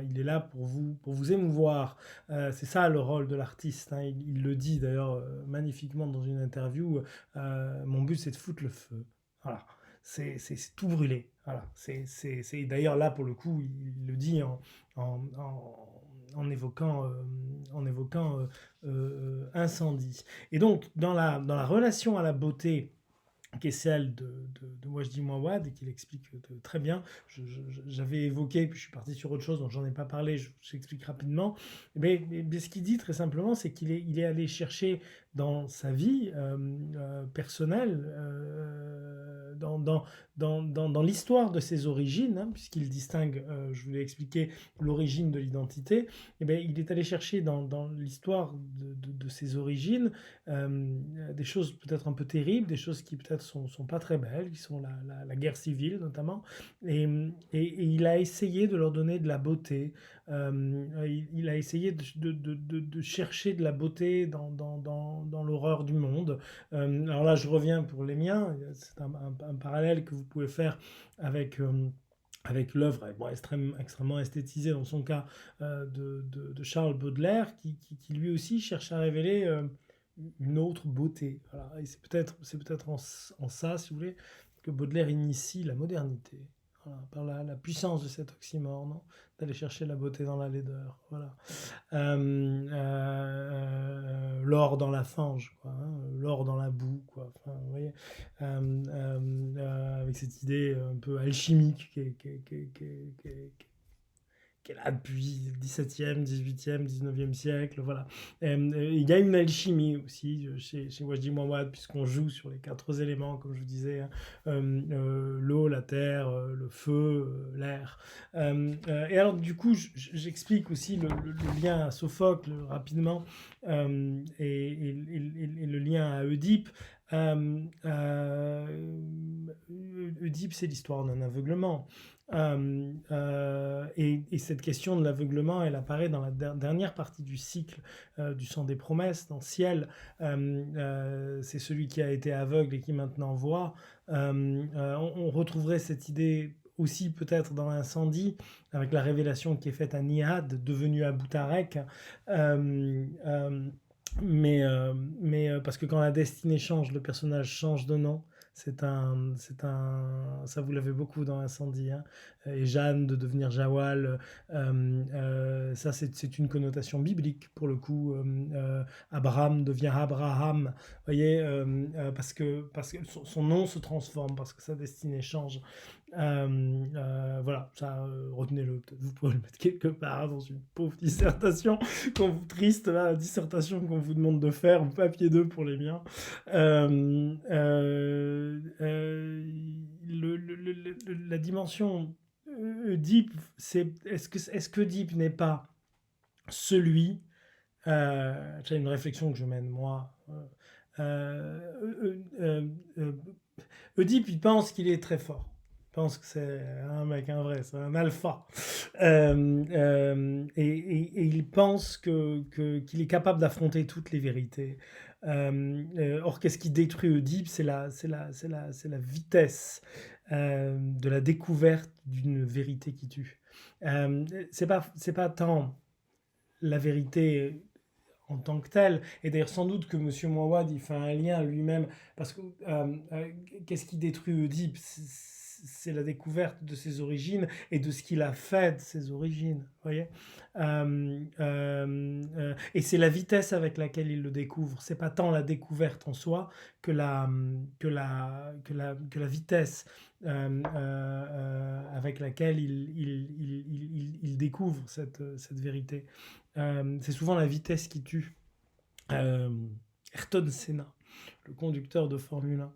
S1: il est là pour vous émouvoir. C'est ça le rôle de l'artiste, hein. Il le dit d'ailleurs magnifiquement dans une interview, mon but c'est de foutre le feu. Voilà. C'est tout brûler. Voilà. C'est d'ailleurs là pour le coup, il le dit en évoquant incendie. Et donc dans la relation à la beauté qui est celle de Wajdi Mouawad et qu'il explique très bien. J'avais évoqué, puis je suis parti sur autre chose, donc j'en ai pas parlé, j'explique rapidement. Mais ce qu'il dit très simplement, c'est qu'il est allé chercher dans sa vie personnelle, dans l'histoire de ses origines, hein, puisqu'il distingue, je vous l'ai expliqué, l'origine de l'identité, et bien, il est allé chercher dans l'histoire de ses origines des choses peut-être un peu terribles, des choses qui peut-être sont pas très belles, qui sont la guerre civile notamment, et il a essayé de leur donner de la beauté. Il a essayé de chercher de la beauté dans l'horreur du monde. Alors là, je reviens pour les miens, c'est un parallèle que vous pouvez faire avec l'œuvre extrêmement esthétisée dans son cas de Charles Baudelaire, qui lui aussi cherche à révéler une autre beauté. Voilà. Et c'est peut-être en ça, si vous voulez, que Baudelaire initie la modernité. Voilà, par la puissance de cet oxymore, non, d'aller chercher la beauté dans la laideur. Voilà. L'or dans la fange, quoi, hein, l'or dans la boue, quoi. Enfin, vous voyez, avec cette idée un peu alchimique qui est là depuis le XVIIe, XVIIIe, XIXe siècle, voilà. Il y a une alchimie aussi chez Wajdi Mouawad, puisqu'on joue sur les 4 éléments, comme je vous disais, hein, l'eau, la terre, le feu, l'air. Et alors, du coup, j'explique aussi le lien à Sophocle rapidement, et le lien à Oedipe. Oedipe, c'est l'histoire d'un aveuglement. Et cette question de l'aveuglement, elle apparaît dans la dernière partie du cycle du Sang des Promesses, dans Ciel. C'est celui qui a été aveugle et qui maintenant voit. On retrouverait cette idée aussi peut-être dans l'incendie, avec la révélation qui est faite à Nihad, devenu Abu Tarek. Euh, euh, parce que quand la destinée change, le personnage change de nom. Ça vous l'avez beaucoup dans Incendie, hein. Et Jeanne de devenir Jawal, ça c'est une connotation biblique pour le coup. Abraham devient Abraham, vous voyez, parce que son nom se transforme, parce que sa destinée change. Voilà, ça, retenez-le. Peut-être vous pouvez le mettre quelque part dans une pauvre dissertation triste, là, la dissertation qu'on vous demande de faire, ou papier 2 pour les miens. La dimension Oedipe, est-ce que Oedipe n'est pas celui, j'ai une réflexion que je mène moi, Oedipe, il pense qu'il est très fort. Il pense que c'est un mec, un vrai, c'est un alpha. Et il pense qu'il est capable d'affronter toutes les vérités. Or, qu'est-ce qui détruit Oedipe? C'est la vitesse de la découverte d'une vérité qui tue. C'est pas tant la vérité en tant que telle. Et d'ailleurs, sans doute que M. Mouawad, il fait un lien lui-même, parce que qu'est-ce qui détruit Oedipe? C'est la découverte de ses origines et de ce qu'il a fait de ses origines, vous voyez. Et c'est la vitesse avec laquelle il le découvre. C'est pas tant la découverte en soi que la vitesse avec laquelle il découvre cette vérité. C'est souvent la vitesse qui tue. Ayrton Senna, le conducteur de Formule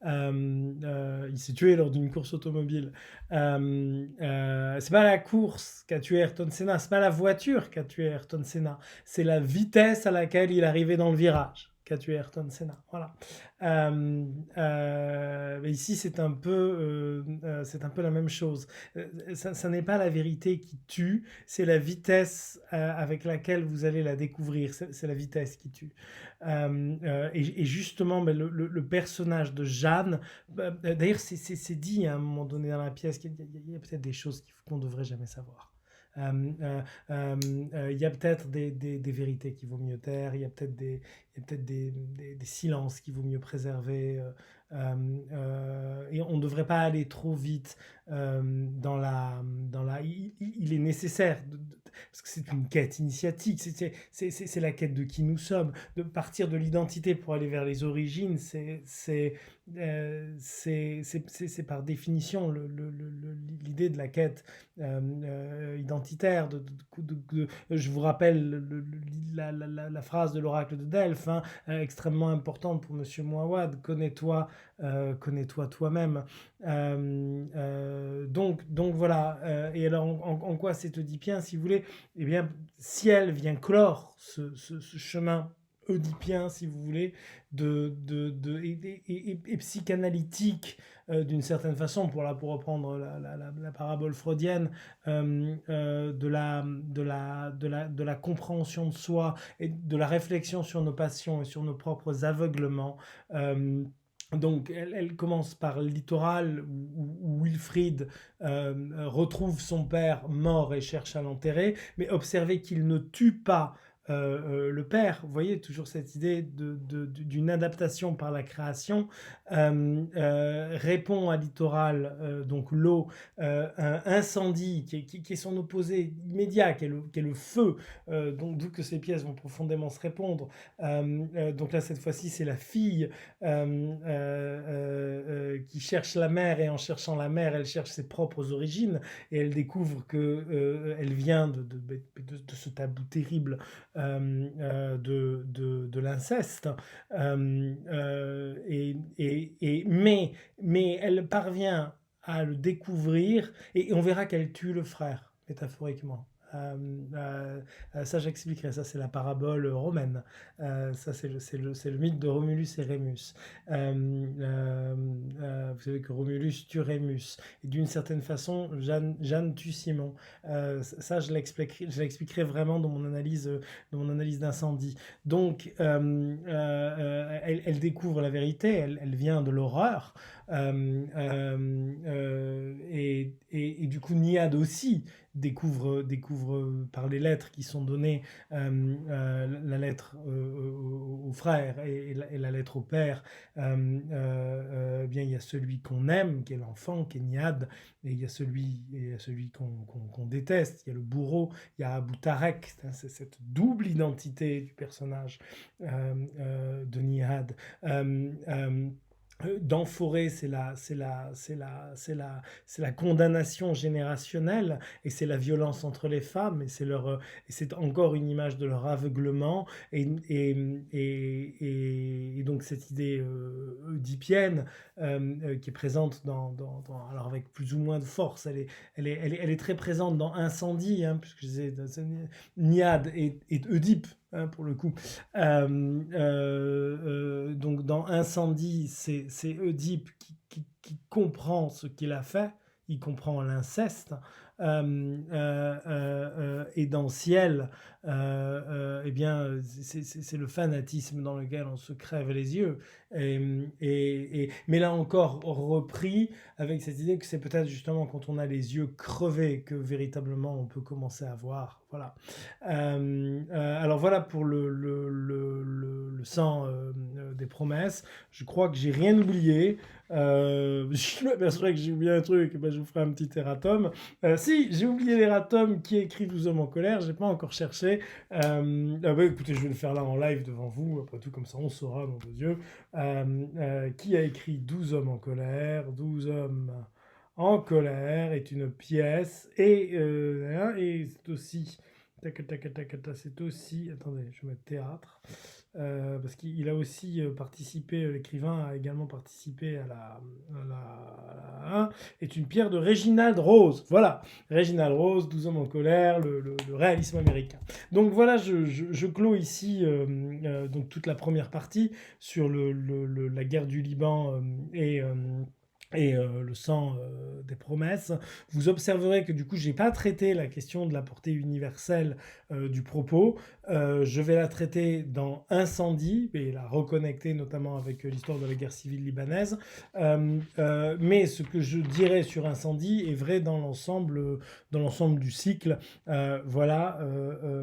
S1: 1, il s'est tué lors d'une course automobile. C'est pas la course qui a tué Ayrton Senna, c'est pas la voiture qui a tué Ayrton Senna, c'est la vitesse à laquelle il arrivait dans le virage qu'a tué Ayrton Senna. Voilà. Ici, c'est un peu la même chose. Ça n'est pas la vérité qui tue, c'est la vitesse avec laquelle vous allez la découvrir. C'est la vitesse qui tue. Et justement, le personnage de Jeanne, d'ailleurs, c'est dit à un moment donné dans la pièce qu'il y a peut-être des choses qu'on ne devrait jamais savoir. Il y a peut-être des vérités qu'il vaut mieux taire, il y a peut-être des silences qu'il vaut mieux préserver, et on ne devrait pas aller trop vite il est nécessaire, parce que c'est une quête initiatique, c'est la quête de qui nous sommes, de partir de l'identité pour aller vers les origines, c'est par définition l'idée de la quête identitaire. Je vous rappelle la phrase de l'oracle de Delphes, hein, extrêmement importante pour Monsieur Mouawad: connais-toi toi-même. Donc voilà. Et alors en quoi c'est oedipien, si vous voulez? Eh bien, Ciel vient clore ce chemin oedipien, si vous voulez, et psychanalytique, d'une certaine façon, pour reprendre la parabole freudienne, de la compréhension de soi et de la réflexion sur nos passions et sur nos propres aveuglements. Donc, elle commence par Littoral, où Wilfried retrouve son père mort et cherche à l'enterrer, mais observez qu'il ne tue pas le père. Vous voyez, toujours cette idée d'une adaptation par la création. Répond à Littoral, donc l'eau, un incendie qui est son opposé immédiat, qui est le feu, donc d'où que ces pièces vont profondément se répondre. Donc là, cette fois-ci, c'est la fille qui cherche la mère, et en cherchant la mère, elle cherche ses propres origines, et elle découvre que elle vient de ce tabou terrible de l'inceste. Mais elle parvient à le découvrir, et on verra qu'elle tue le frère, métaphoriquement. Ça, j'expliquerai. Ça, c'est la parabole romaine. Ça, c'est le mythe de Romulus et Rémus. Vous savez que Romulus tue Rémus. Et d'une certaine façon, Jeanne tue Simon. Ça, je l'expliquerai vraiment dans mon analyse d'incendie. Donc, elle découvre la vérité, elle vient de l'horreur. Et du coup, Niad aussi découvre par les lettres qui sont données, la lettre au frère et la lettre au père, bien il y a celui qu'on aime, qui est l'enfant, qui est Niad, et il y a celui qu'on déteste, il y a le bourreau, il y a Abou Tarek, c'est cette double identité du personnage de Niad. Dans Forêt, c'est la condamnation générationnelle et c'est la violence entre les femmes et c'est encore une image de leur aveuglement et donc cette idée oedipienne qui est présente alors avec plus ou moins de force, elle est très présente dans Incendie, hein, puisque je disais Niad et Oedipe. Hein, pour le coup. Donc dans Incendie, c'est Oedipe qui comprend ce qu'il a fait, il comprend l'inceste, et dans Ciel, eh bien, c'est le fanatisme dans lequel on se crève les yeux. Mais là encore, repris avec cette idée que c'est peut-être justement quand on a les yeux crevés que véritablement on peut commencer à voir. Voilà. Alors voilà pour le sang des promesses. Je crois que j'ai rien oublié. Je m'aperçois que j'ai oublié un truc, ben je vous ferai un petit erratum. Si, j'ai oublié l'erratum qui écrit 12 hommes en colère, j'ai pas encore cherché. Bah, écoutez, je vais le faire là en live devant vous, après tout comme ça on saura, nom de Dieu. Qui a écrit 12 hommes en colère? 12 hommes en colère est une pièce et c'est aussi... C'est aussi... Attendez, je vais mettre théâtre. Parce qu'il a aussi participé, l'écrivain a également participé est une pierre de Réginald Rose. Voilà, Réginald Rose, 12 hommes en colère, le réalisme américain. Donc voilà, je clôt ici donc toute la première partie sur la guerre du Liban et le sang des promesses. Vous observerez que du coup, j'ai pas traité la question de la portée universelle du propos. Je vais la traiter dans Incendie et la reconnecter notamment avec l'histoire de la guerre civile libanaise. Mais ce que je dirais sur Incendie est vrai dans l'ensemble du cycle. Voilà,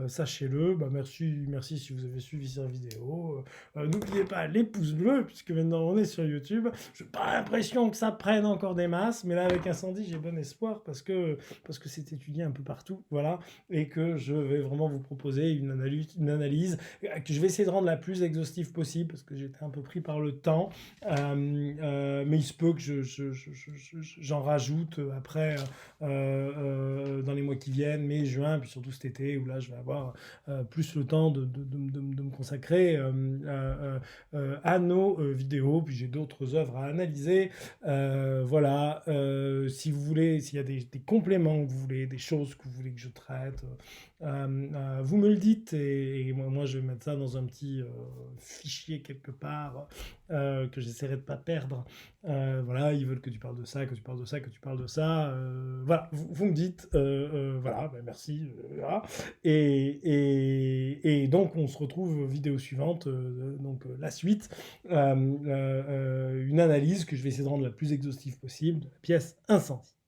S1: sachez-le. Bah, merci si vous avez suivi cette vidéo. N'oubliez pas les pouces bleus puisque maintenant on est sur YouTube. Je n'ai pas l'impression que ça prenne encore des masses, mais là avec Incendie j'ai bon espoir parce que c'est étudié un peu partout, voilà, et que je vais vraiment vous proposer une analyse que je vais essayer de rendre la plus exhaustive possible parce que j'étais un peu pris par le temps, mais il se peut que j'en rajoute après dans les mois qui viennent, mai, juin, puis surtout cet été où là je vais avoir plus le temps de me consacrer à nos vidéos, puis j'ai d'autres œuvres à analyser. Voilà, si vous voulez, s'il y a des compléments que vous voulez, des choses que vous voulez que je traite, vous me le dites et moi je vais mettre ça dans un petit fichier quelque part que j'essaierai de pas perdre. Voilà, ils veulent que tu parles de ça, que tu parles de ça, que tu parles de ça. Voilà, vous me dites, voilà, ben merci. Voilà. Et donc on se retrouve vidéo suivante, donc la suite, une analyse que je vais essayer de rendre la plus exhaustive possible de la pièce Incendie.